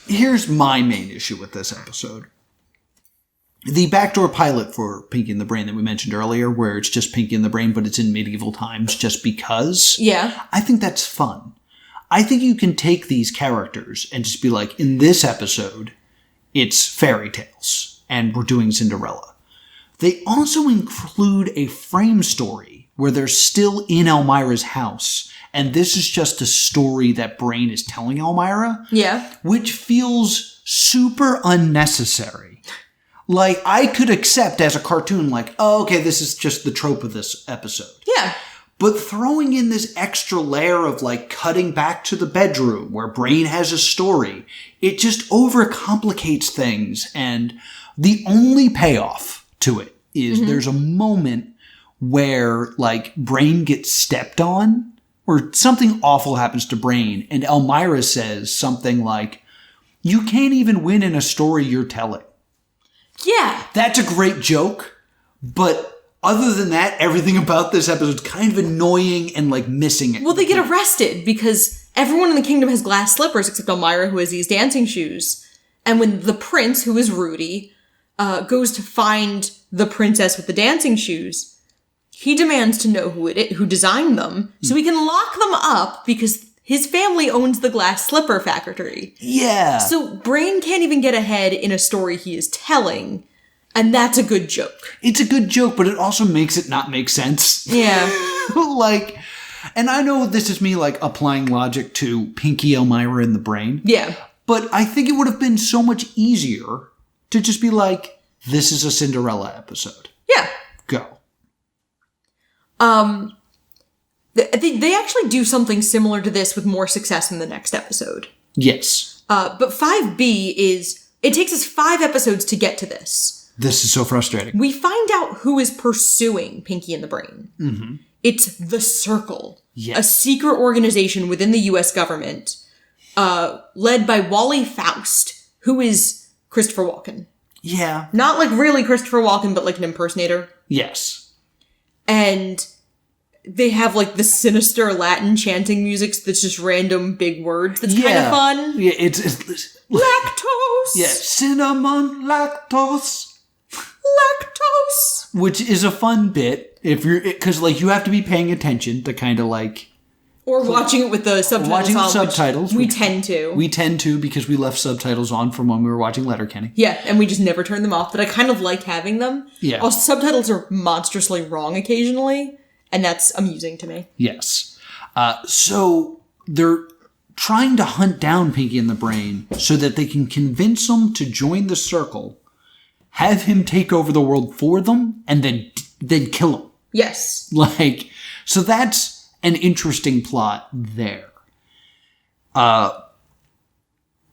here's my main issue with this episode. The backdoor pilot for Pinky and the Brain that we mentioned earlier, where it's just Pinky and the Brain, but it's in medieval times just because. Yeah. I think that's fun. I think you can take these characters and just be like, in this episode, it's fairy tales, and we're doing Cinderella. They also include a frame story where they're still in Elmyra's house, and this is just a story that Brain is telling Elmyra. Yeah. Which feels super unnecessary. Like, I could accept as a cartoon, like, oh, okay, this is just the trope of this episode. Yeah. But throwing in this extra layer of, like, cutting back to the bedroom where Brain has a story, it just overcomplicates things. And the only payoff to it is there's a moment where, like, Brain gets stepped on, or something awful happens to Brain, and Elmyra says something like, you can't even win in a story you're telling. Yeah. That's a great joke, but other than that, everything about this episode is kind of annoying and, like, missing it. Well, they get arrested because everyone in the kingdom has glass slippers except Elmyra, who has these dancing shoes. And when the prince, who is Rudy, goes to find the princess with the dancing shoes, he demands to know who designed them so he can lock them up because his family owns the glass slipper factory. Yeah. So Brain can't even get ahead in a story he is telling, and that's a good joke. It's a good joke, but it also makes it not make sense. Yeah. Like, and I know this is me, like, applying logic to Pinky, Elmyra, and the Brain. Yeah. But I think it would have been so much easier to just be like, this is a Cinderella episode. Yeah. Go. They actually do something similar to this with more success in the next episode. Yes. But 5B is, it takes us 5 episodes to get to this. This is so frustrating. We find out who is pursuing Pinky and the Brain. Mm-hmm. It's the Circle, yes. A secret organization within the U.S. government, led by Wally Faust, who is Christopher Walken. Yeah. Not like really Christopher Walken, but like an impersonator. Yes. And they have, like, the sinister Latin chanting music that's just random big words. That's kind of fun. Yeah, it's Lactose! yeah, cinnamon lactose. Lactose! Which is a fun bit, if you're, because, like, you have to be paying attention to kind of, like... Or watching it with the subtitles watching on, with subtitles. We tend to. We tend to, because we left subtitles on from when we were watching Letterkenny. Yeah, and we just never turn them off, but I kind of like having them. Yeah. Also, subtitles are monstrously wrong occasionally. And that's amusing to me. Yes. So they're trying to hunt down Pinky and the Brain so that they can convince him to join the Circle, have him take over the world for them, and then kill him. Yes. Like, so that's an interesting plot there.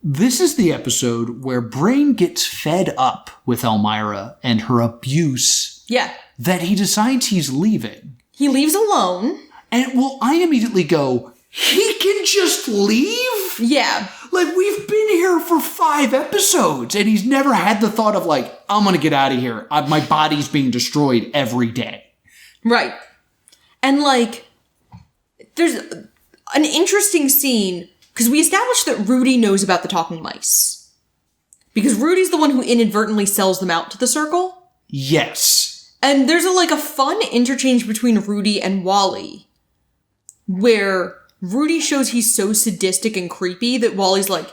This is the episode where Brain gets fed up with Elmyra and her abuse. Yeah. That he decides he's leaving. He leaves alone. And, well, I immediately go, he can just leave? Yeah. Like, we've been here for 5 episodes, and he's never had the thought of, like, I'm gonna get out of here. My body's being destroyed every day. Right. And, like, there's an interesting scene, because we established that Rudy knows about the talking mice. Because Rudy's the one who inadvertently sells them out to the Circle. Yes. And there's a fun interchange between Rudy and Wally, where Rudy shows he's so sadistic and creepy that Wally's like,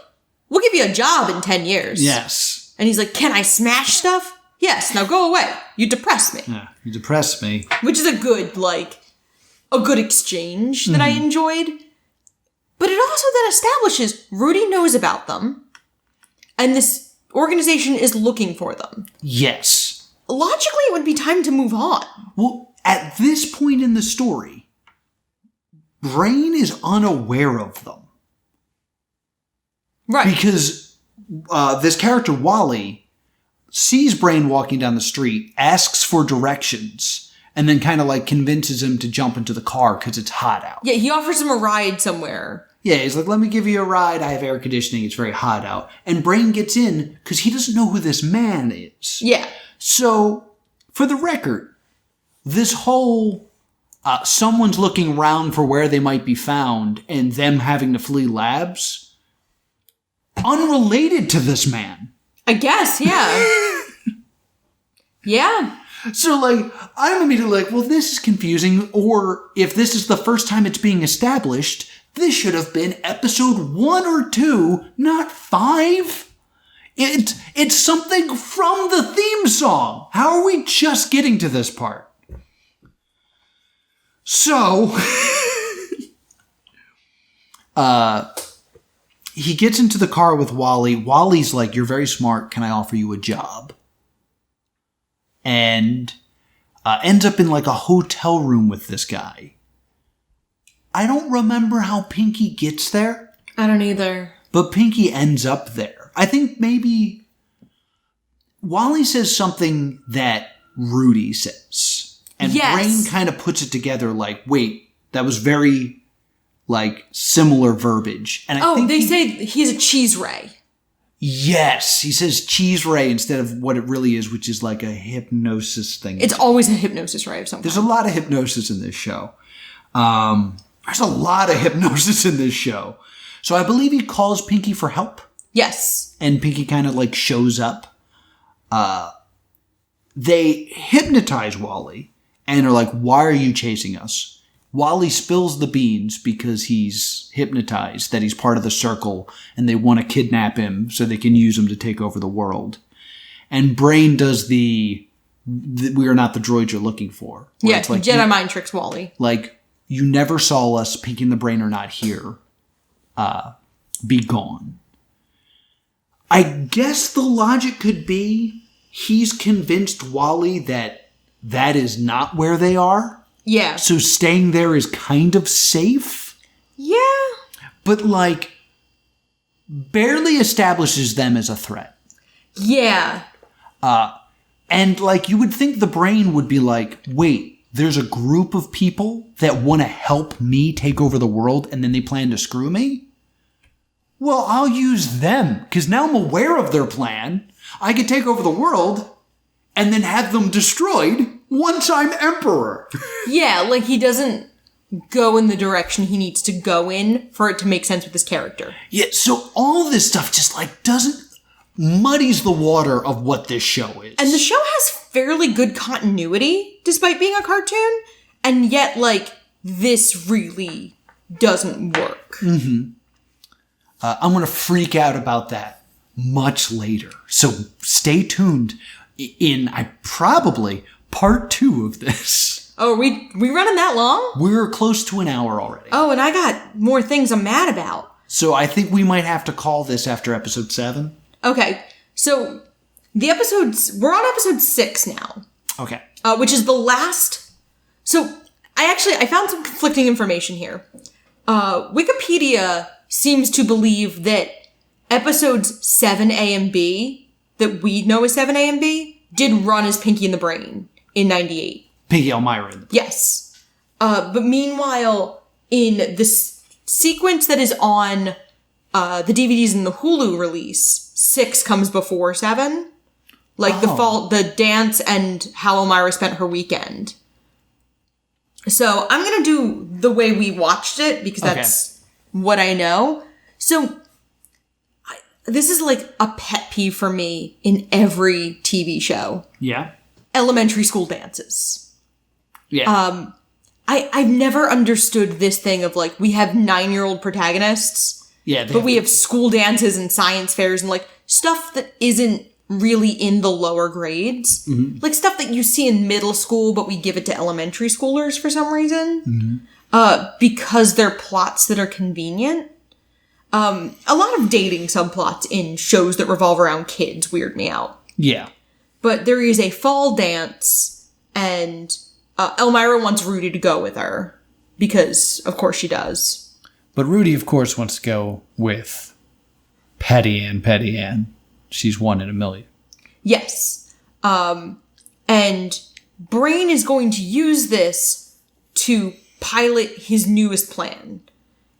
we'll give you a job in 10 years. Yes. And he's like, can I smash stuff? Yes, now go away. You depress me. Yeah, you depress me. Which is a good exchange that I enjoyed. But it also then establishes Rudy knows about them, and this organization is looking for them. Yes. Logically, it would be time to move on. Well, at this point in the story, Brain is unaware of them. Right. Because this character, Wally, sees Brain walking down the street, asks for directions, and then kind of like convinces him to jump into the car because it's hot out. Yeah, he offers him a ride somewhere. Yeah, he's like, let me give you a ride. I have air conditioning. It's very hot out. And Brain gets in because he doesn't know who this man is. Yeah. So, for the record, this whole someone's looking around for where they might be found and them having to flee labs, unrelated to this man. I guess, yeah. Yeah. So, like, I'm immediately like, well, this is confusing. Or if this is the first time it's being established, this should have been episode 1 or 2, not 5. It's something from the theme song. How are we just getting to this part? So, he gets into the car with Wally. Wally's like, you're very smart. Can I offer you a job? And ends up in like a hotel room with this guy. I don't remember how Pinky gets there. I don't either. But Pinky ends up there. I think maybe Wally says something that Rudy says. And yes. Brain kind of puts it together like, wait, that was very like similar verbiage. And I think they say he's a cheese ray. Yes, he says cheese ray instead of what it really is, which is like a hypnosis thing. It's always a hypnosis ray of some kind. There's a lot of hypnosis in this show. There's a lot of hypnosis in this show. So I believe he calls Pinky for help. Yes. And Pinky kind of like shows up. They hypnotize Wally and are like, why are you chasing us? Wally spills the beans because he's hypnotized, that he's part of the circle, and they want to kidnap him so they can use him to take over the world. And Brain does the we are not the droids you're looking for. Yeah, it's like, Jedi mind tricks Wally. Like, you never saw us, Pinky and the Brain are not here. Be gone. I guess the logic could be he's convinced Wally that that is not where they are. Yeah. So staying there is kind of safe. Yeah. But, like, barely establishes them as a threat. Yeah. And, like, you would think the Brain would be like, wait, there's a group of people that want to help me take over the world and then they plan to screw me? Well, I'll use them, because now I'm aware of their plan. I can take over the world and then have them destroyed once I'm emperor. Yeah, like he doesn't go in the direction he needs to go in for it to make sense with his character. Yeah, so all this stuff just like muddies the water of what this show is. And the show has fairly good continuity, despite being a cartoon, and yet, like, this really doesn't work. Mm-hmm. I'm going to freak out about that much later. So stay tuned in probably part 2 of this. Oh, are we running that long? We're close to an hour already. Oh, and I got more things I'm mad about. So I think we might have to call this after episode 7. Okay, so we're on episode 6 now. Okay. Which is the last. So I found some conflicting information here. Wikipedia seems to believe that episodes 7A and B, that we know as 7A and B, did run as Pinky and the Brain in 98. Pinky Elmyra. Yes. But meanwhile, in this sequence that is on the DVDs in the Hulu release, 6 comes before 7. Like the dance and how Elmyra spent her weekend. So I'm going to do the way we watched it because that's what I know. So this is like a pet peeve for me in every TV show. Yeah. Elementary school dances. Yeah. I've never understood this thing of, like, we have 9-year-old protagonists, but we have school dances and science fairs and, like, stuff that isn't really in the lower grades. Mm-hmm. Like, stuff that you see in middle school, but we give it to elementary schoolers for some reason. Mm-hmm. Because they're plots that are convenient. A lot of dating subplots in shows that revolve around kids weird me out. Yeah. But there is a fall dance, and Elmyra wants Rudy to go with her. Because, of course, she does. But Rudy, of course, wants to go with Patty Ann. She's 1 in a million. Yes. And Brain is going to use this to pilot his newest plan.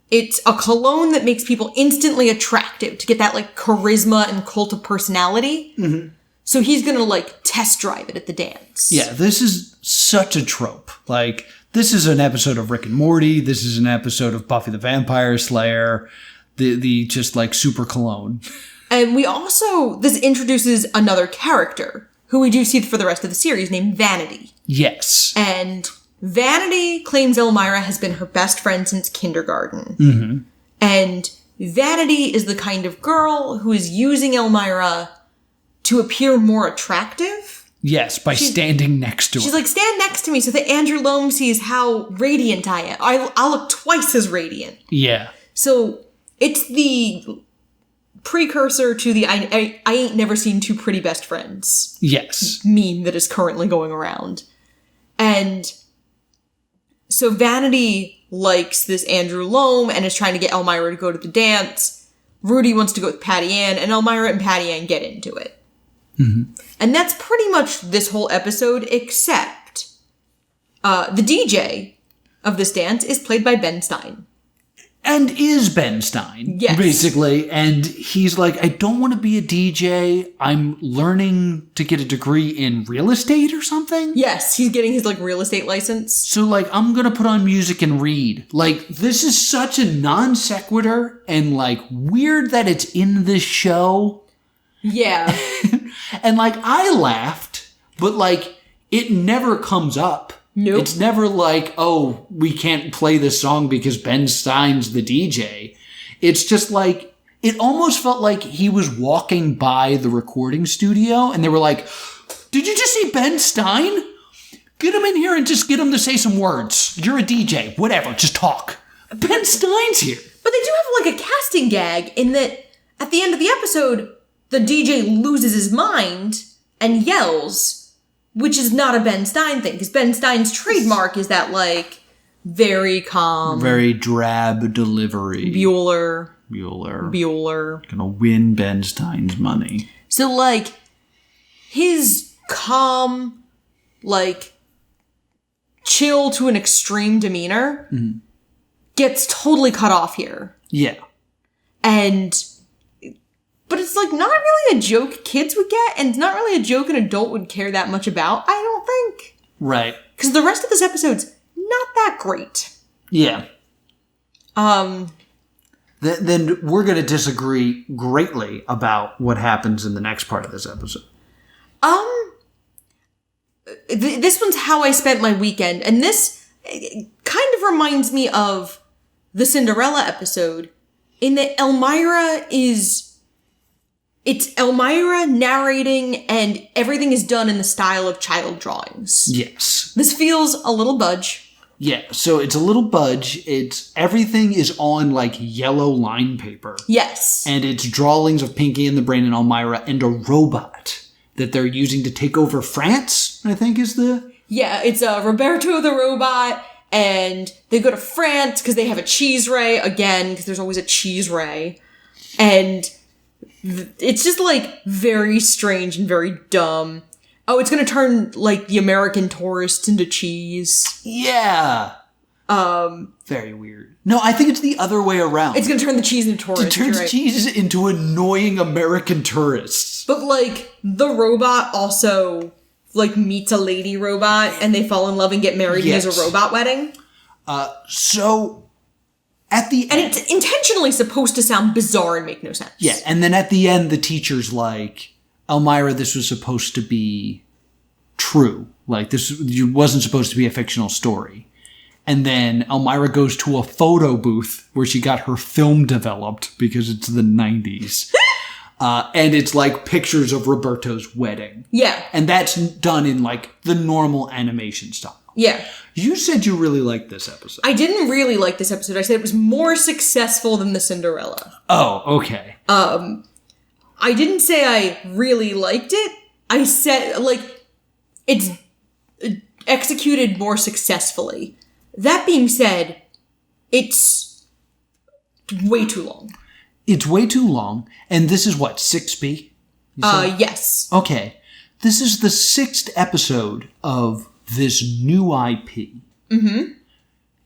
It's a cologne that makes people instantly attractive to get that, like, charisma and cult of personality. Mm-hmm. So he's gonna, like, test drive it at the dance. Yeah, this is such a trope. Like, this is an episode of Rick and Morty. This is an episode of Buffy the Vampire Slayer. The just, like, super cologne. And we also, this introduces another character who we do see for the rest of the series named Vanity. Yes. And Vanity claims Elmyra has been her best friend since kindergarten. Mm-hmm. And Vanity is the kind of girl who is using Elmyra to appear more attractive. Yes, by standing next to her. She's like, stand next to me so that Andrew Loam sees how radiant I am. I'll look twice as radiant. Yeah. So it's the precursor to the I ain't never seen two pretty best friends. Yes. Meme that is currently going around. And so Vanity likes this Andrew Loam and is trying to get Elmyra to go to the dance. Rudy wants to go with Patty Ann, and Elmyra and Patty Ann get into it. Mm-hmm. And that's pretty much this whole episode, except the DJ of this dance is played by Ben Stein. And is Ben Stein, yes. Basically. And he's like, I don't want to be a DJ. I'm learning to get a degree in real estate or something. Yes, he's getting his, like, real estate license. So, like, I'm going to put on music and read. Like, this is such a non sequitur and, like, weird that it's in this show. Yeah. And, like, I laughed, but, like, it never comes up. Nope. It's never like, oh, we can't play this song because Ben Stein's the DJ. It's just like, it almost felt like he was walking by the recording studio and they were like, did you just see Ben Stein? Get him in here and just get him to say some words. You're a DJ. Whatever. Just talk. Ben Stein's here. But they do have, like, a casting gag in that at the end of the episode, the DJ loses his mind and yells, which is not a Ben Stein thing, because Ben Stein's trademark is that, like, very calm, very drab delivery. Bueller. Gonna win Ben Stein's money. So, like, his calm, like, chill to an extreme demeanor gets totally cut off here. Yeah. But it's, like, not really a joke kids would get, and it's not really a joke an adult would care that much about, I don't think. Right. Because the rest of this episode's not that great. Yeah. Then we're going to disagree greatly about what happens in the next part of this episode. This one's how I spent my weekend, and this kind of reminds me of the Cinderella episode, in that Elmyra is... It's Elmyra narrating, and everything is done in the style of child drawings. Yes. This feels a little budge. Yeah, so it's a little budge. Everything is on, like, yellow line paper. Yes. And it's drawings of Pinky and the Brain and Elmyra and a robot that they're using to take over France, I think is the... Yeah, it's Roberto the robot, and they go to France because they have a cheese ray, again, because there's always a cheese ray. And... it's just, like, very strange and very dumb. Oh, it's gonna turn, like, the American tourists into cheese. Yeah. Very weird. No, I think it's the other way around. It's gonna turn the cheese into tourists. It turns cheese into annoying American tourists. But, like, the robot also, like, meets a lady robot, and they fall in love and get married, yes. And there's a robot wedding. So... At the end, and it's intentionally supposed to sound bizarre and make no sense. Yeah, and then at the end, the teacher's like, Elmyra, this was supposed to be true. Like, this wasn't supposed to be a fictional story. And then Elmyra goes to a photo booth where she got her film developed because it's the 90s. And it's like pictures of Roberto's wedding. Yeah. And that's done in like the normal animation style. Yeah. You said you really liked this episode. I didn't really like this episode. I said it was more successful than the Cinderella. Oh, okay. I didn't say I really liked it. I said, like, it's executed more successfully. That being said, it's way too long. It's way too long. And this is what, 6B? Yes. Okay. This is the 6th episode of this new IP. Mm-hmm.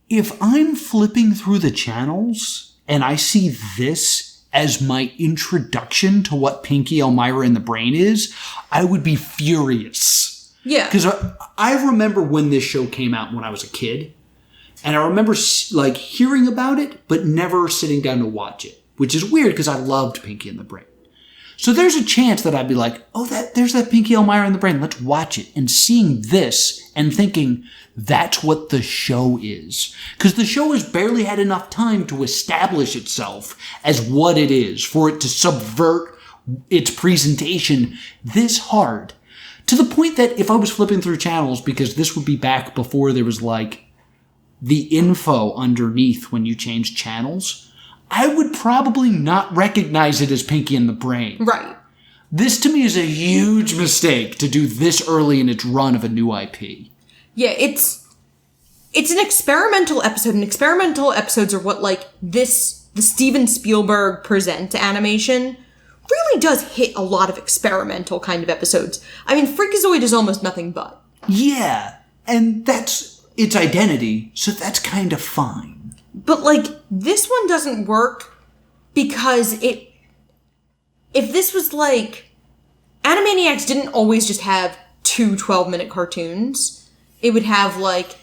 If I'm flipping through the channels and I see this as my introduction to what Pinky, Elmyra, and the Brain is, I would be furious. Yeah. Because I remember when this show came out when I was a kid, and I remember like hearing about it, but never sitting down to watch it, which is weird because I loved Pinky and the Brain. So there's a chance that I'd be like, oh, there's that Pinky, Elmyra, and the Brain. Let's watch it. And seeing this and thinking that's what the show is. Because the show has barely had enough time to establish itself as what it is, for it to subvert its presentation this hard. To the point that if I was flipping through channels, because this would be back before there was like the info underneath when you change channels, I would probably not recognize it as Pinky and the Brain. Right. This to me is a huge mistake to do this early in its run of a new IP. Yeah, it's an experimental episode, and experimental episodes are what, like, the Steven Spielberg Present animation really does hit a lot of experimental kind of episodes. I mean, Freakazoid is almost nothing but. Yeah, and that's its identity, so that's kind of fine. But, like, this one doesn't work because if this was, like, Animaniacs didn't always just have 2 12-minute cartoons. It would have, like,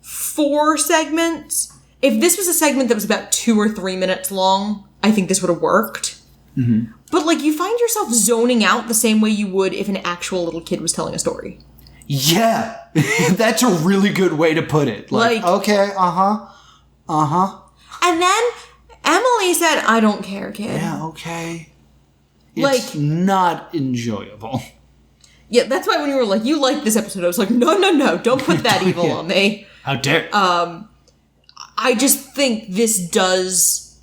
4 segments. If this was a segment that was about 2 or 3 minutes long, I think this would have worked. Mm-hmm. But, like, you find yourself zoning out the same way you would if an actual little kid was telling a story. Yeah, that's a really good way to put it. Like okay, And then Emily said, I don't care, kid. Yeah, okay. It's not enjoyable. Yeah, that's why when you were like, you like this episode, I was like, no, don't put that evil on me. How dare I just think this does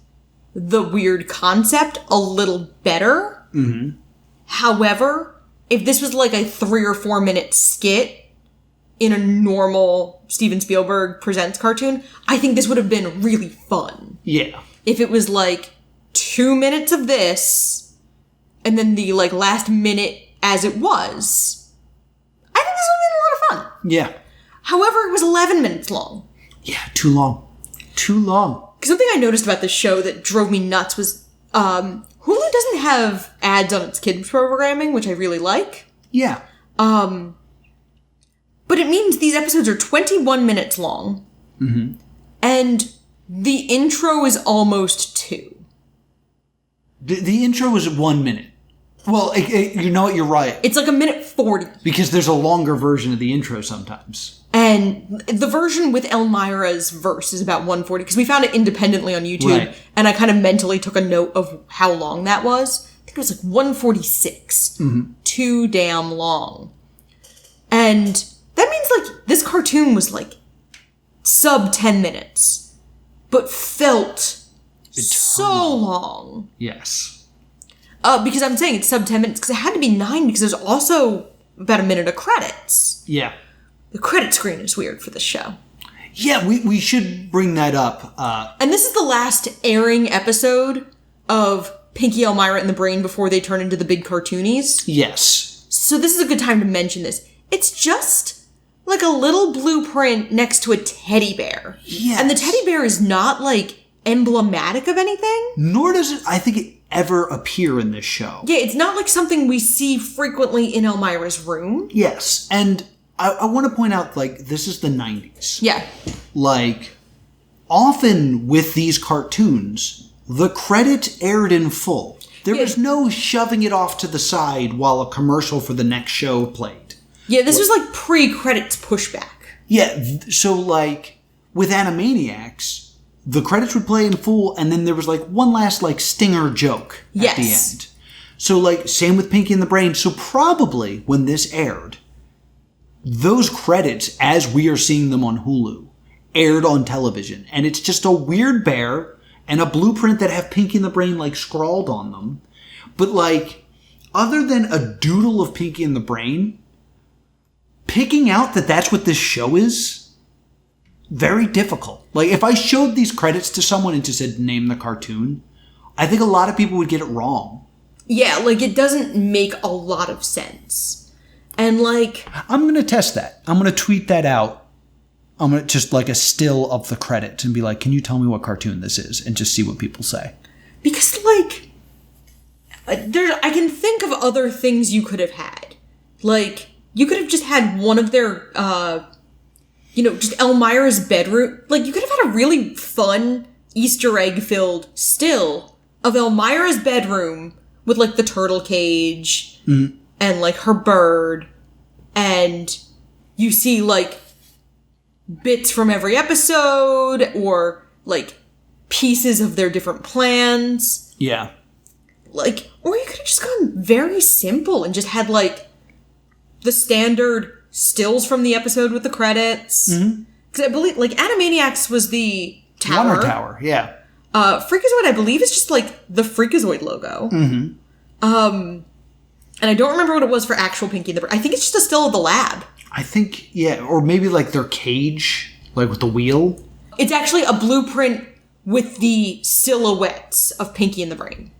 the weird concept a little better. Mm-hmm. However, if this was like a 3 or 4 minute skit in a normal Steven Spielberg Presents cartoon, I think this would have been really fun. Yeah. If it was like 2 minutes of this, and then the like last minute as it was, I think this would have been a lot of fun. Yeah. However, it was 11 minutes long. Yeah, too long. Too long. Something I noticed about this show that drove me nuts was Hulu doesn't have ads on its kids programming, which I really like. Yeah. But it means these episodes are 21 minutes long. Mm-hmm. And the intro is almost 2. The intro is 1 minute. Well, you know what? You're right. It's like 1:40. Because there's a longer version of the intro sometimes. And the version with Elmyra's verse is about 1:40, because we found it independently on YouTube, right. And I kind of mentally took a note of how long that was. I think it was like 1:46. Mm-hmm. Too damn long. And that means, like, this cartoon was, like, sub 10 minutes, but felt so long. Yes. Because I'm saying it's sub 10 minutes, because it had to be 9, because there's also about a minute of credits. Yeah. The credit screen is weird for this show. Yeah, we should bring that up. And this is the last airing episode of Pinky, Elmyra, and the Brain before they turn into the big cartoonies. Yes. So this is a good time to mention this. It's just like a little blueprint next to a teddy bear. Yes. And the teddy bear is not, like, emblematic of anything. Nor does it, I think, it ever appear in this show. Yeah, it's not like something we see frequently in Elmyra's room. Yes, and I want to point out, like, this is the 90s. Yeah. Like, often with these cartoons, the credit aired in full. There was no shoving it off to the side while a commercial for the next show played. Yeah, this was like pre-credits pushback. Yeah, so, like, with Animaniacs, the credits would play in full, and then there was like one last like stinger joke at the end. So like, same with Pinky and the Brain. So probably when this aired, those credits, as we are seeing them on Hulu, aired on television. And it's just a weird bear and a blueprint that have Pinky and the Brain like scrawled on them. But like, other than a doodle of Pinky and the Brain, picking out that that's what this show is, very difficult. Like, if I showed these credits to someone and just said, name the cartoon, I think a lot of people would get it wrong. Yeah, like, it doesn't make a lot of sense. And, like... I'm going to test that. I'm going to tweet that out. I'm going to just, like, a still of the credits and be like, can you tell me what cartoon this is? And just see what people say. Because, like, I can think of other things you could have had. Like, you could have just had one of their, just Elmyra's bedroom. Like, you could have had a really fun Easter egg-filled still of Elmyra's bedroom with, like, the turtle cage and, like, her bird. And you see, like, bits from every episode or, like, pieces of their different plans. Yeah. Like, or you could have just gone very simple and just had, like, the standard stills from the episode with the credits. Because I believe, like, Animaniacs was the tower. Wonder Tower, yeah. Freakazoid, I believe, is just, like, the Freakazoid logo. And I don't remember what it was for actual Pinky and the Brain. I think it's just a still of the lab. I think, yeah, or maybe, like, their cage, like, with the wheel. It's actually a blueprint with the silhouettes of Pinky and the Brain.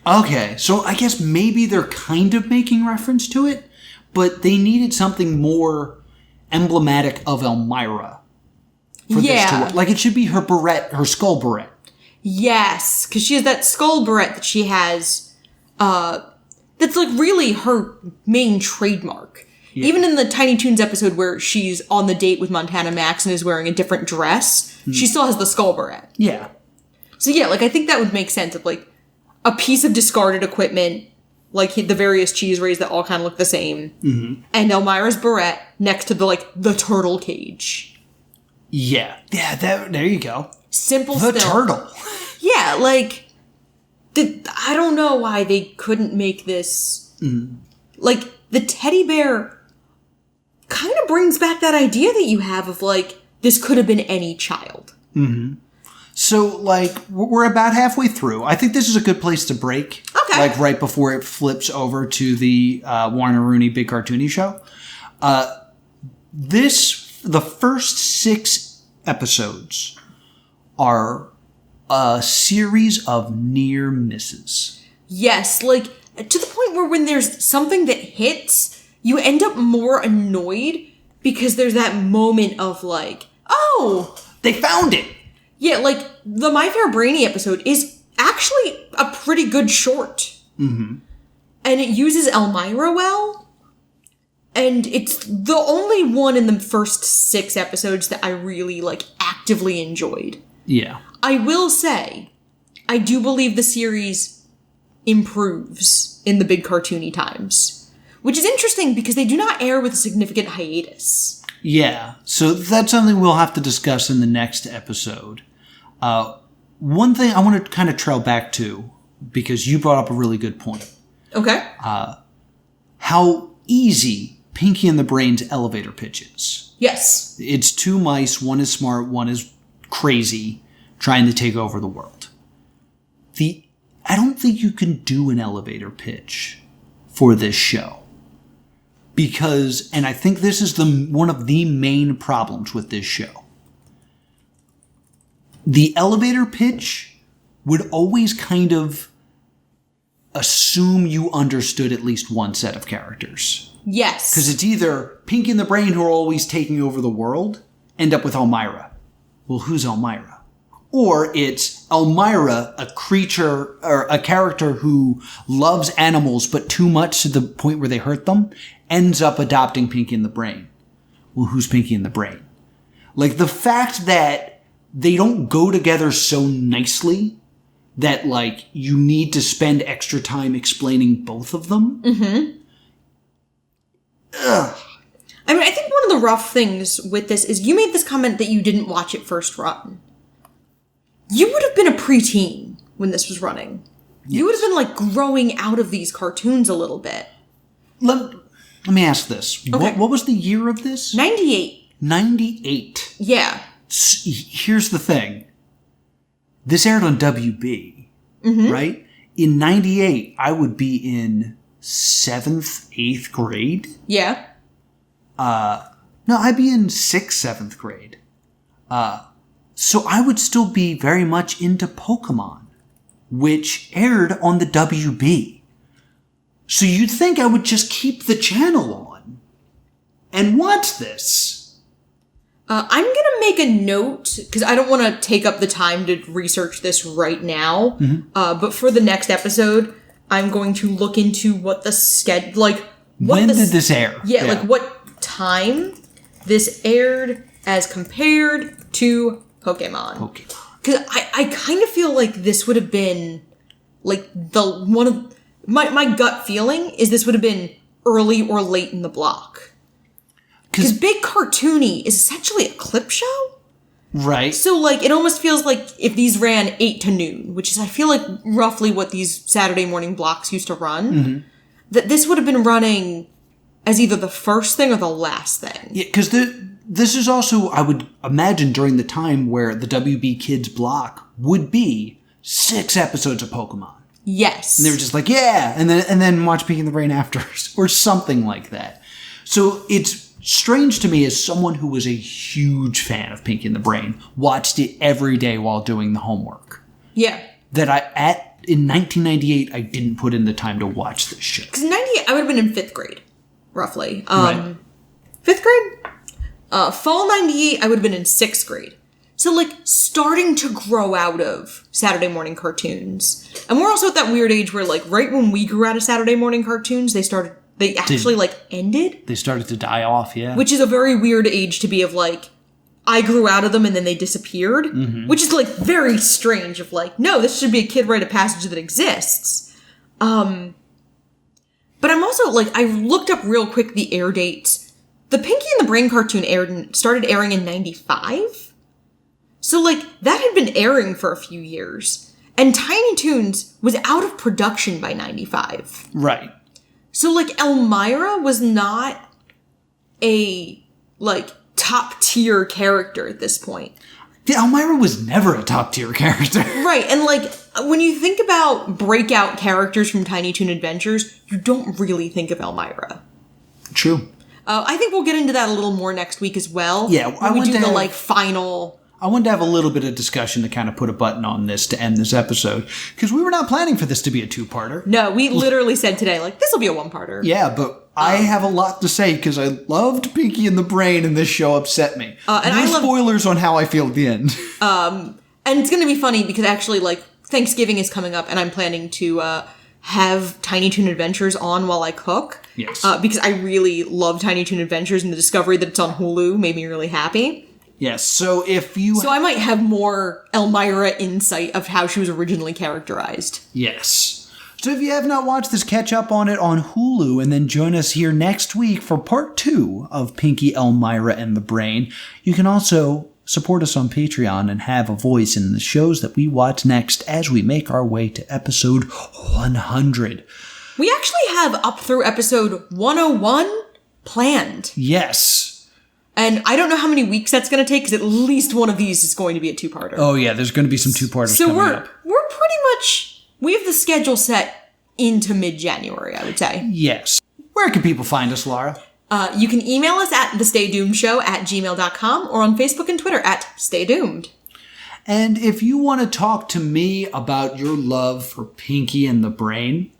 Okay, so I guess maybe they're kind of making reference to it, but they needed something more emblematic of Elmyra for this to work. Like, it should be her barrette, her skull barrette. Yes, because she has that skull barrette that she has, that's, like, really her main trademark. Yeah. Even in the Tiny Toons episode where she's on the date with Montana Max and is wearing a different dress, she still has the skull barrette. Yeah. So, yeah, like, I think that would make sense of, like, a piece of discarded equipment, like the various cheese rays that all kind of look the same, and Elmyra's barrette next to the turtle cage. Yeah, there you go. Simple the still. Turtle. Yeah, like, I don't know why they couldn't make this, like, the teddy bear kind of brings back that idea that you have of, like, this could have been any child. So, like, we're about halfway through. I think this is a good place to break. Okay. Like, right before it flips over to the Warner Rooney Big Cartoony Show. The first 6 episodes are a series of near misses. Yes, like, to the point where when there's something that hits, you end up more annoyed because there's that moment of, like, oh! They found it! Yeah, like, the My Fair Brainy episode is actually a pretty good short. And it uses Elmyra well. And it's the only one in the first 6 episodes that I really, like, actively enjoyed. Yeah. I will say, I do believe the series improves in the big cartoony times. Which is interesting because they do not air with a significant hiatus. Yeah. So that's something we'll have to discuss in the next episode. One thing I want to kind of trail back to, because you brought up a really good point. Okay. How easy Pinky and the Brain's elevator pitch is. Yes. It's 2 mice, one is smart, one is crazy, trying to take over the world. I don't think you can do an elevator pitch for this show. Because, and I think this is one of the main problems with this show. The elevator pitch would always kind of assume you understood at least one set of characters. Yes. Because it's either Pinky and the Brain, who are always taking over the world, end up with Elmyra. Well, who's Elmyra? Or it's Elmyra, a creature or a character who loves animals but too much to the point where they hurt them, ends up adopting Pinky and the Brain. Well, who's Pinky and the Brain? Like, the fact that they don't go together so nicely that, like, you need to spend extra time explaining both of them. Ugh. I mean, I think one of the rough things with this is you made this comment that you didn't watch it first run. You would have been a preteen when this was running. Yes. You would have been, like, growing out of these cartoons a little bit. Let me ask this. Okay. What was the year of this? 98. 98. Yeah. Here's the thing. This aired on WB, right? In 98, I would be in 7th, 8th grade. Yeah. No, I'd be in 6th, 7th grade. So I would still be very much into Pokemon, which aired on the WB. So you'd think I would just keep the channel on and watch this. I'm going to make a note, because I don't want to take up the time to research this right now, but for the next episode, I'm going to look into what the schedule, like... When did this air? Yeah, like what time this aired as compared to Pokemon. Because I kind of feel like this would have been, like, my gut feeling is this would have been early or late in the block. Because Big Cartoony is essentially a clip show. Right. So, like, it almost feels like if these ran 8 to noon, which is, I feel like, roughly what these Saturday morning blocks used to run, that this would have been running as either the first thing or the last thing. Yeah, because this is also, I would imagine, during the time where the WB Kids block would be 6 episodes of Pokemon. Yes. And they were just like, yeah, and then watch Pinky and the Brain after, or something like that. So it's strange to me as someone who was a huge fan of Pinky and the Brain, watched it every day while doing the homework. Yeah. That in 1998, I didn't put in the time to watch this show. Because in 98, I would have been in 5th grade, roughly. Right. 5th grade? Fall 98, I would have been in 6th grade. So, like, starting to grow out of Saturday morning cartoons. And we're also at that weird age where, like, right when we grew out of Saturday morning cartoons, they actually ended. They started to die off, yeah. Which is a very weird age to be of, like, I grew out of them and then they disappeared. Which is, like, very strange of, like, no, this should be a kid rite of passage that exists. But I'm also, like, I looked up real quick the air dates. The Pinky and the Brain cartoon started airing in 95. So, like, that had been airing for a few years. And Tiny Toons was out of production by 95. Right. So, like, Elmyra was not a, like, top-tier character at this point. Yeah, Elmyra was never a top-tier character. Right, and, like, when you think about breakout characters from Tiny Toon Adventures, you don't really think of Elmyra. True. I think we'll get into that a little more next week as well. Yeah, when we do the, like, final... I wanted to have a little bit of discussion to kind of put a button on this to end this episode, because we were not planning for this to be a 2-parter. No, we literally said today, like, this will be a 1-parter. Yeah, but I have a lot to say, because I loved Pinky and the Brain, and this show upset me. No spoilers on how I feel at the end. And it's going to be funny, because actually, like, Thanksgiving is coming up, and I'm planning to have Tiny Toon Adventures on while I cook. Yes. Because I really love Tiny Toon Adventures, and the discovery that it's on Hulu made me really happy. Yes, so if you... So I might have more Elmyra insight of how she was originally characterized. Yes. So if you have not watched this, catch up on it on Hulu, and then join us here next week for part 2 of Pinky, Elmyra, and the Brain. You can also support us on Patreon and have a voice in the shows that we watch next as we make our way to episode 100. We actually have up through episode 101 planned. Yes. And I don't know how many weeks that's going to take, because at least one of these is going to be a 2-parter. Oh, yeah, there's going to be some 2-parters coming up. So we're pretty much... We have the schedule set into mid-January, I would say. Yes. Where can people find us, Laura? You can email us at thestaydoomedshow@gmail.com or on Facebook and Twitter at StayDoomed. And if you want to talk to me about your love for Pinky and the Brain,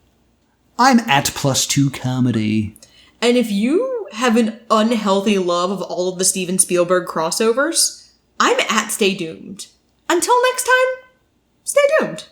I'm at +2 Comedy. And if you have an unhealthy love of all of the Steven Spielberg crossovers, I'm at Stay Doomed. Until next time, stay doomed.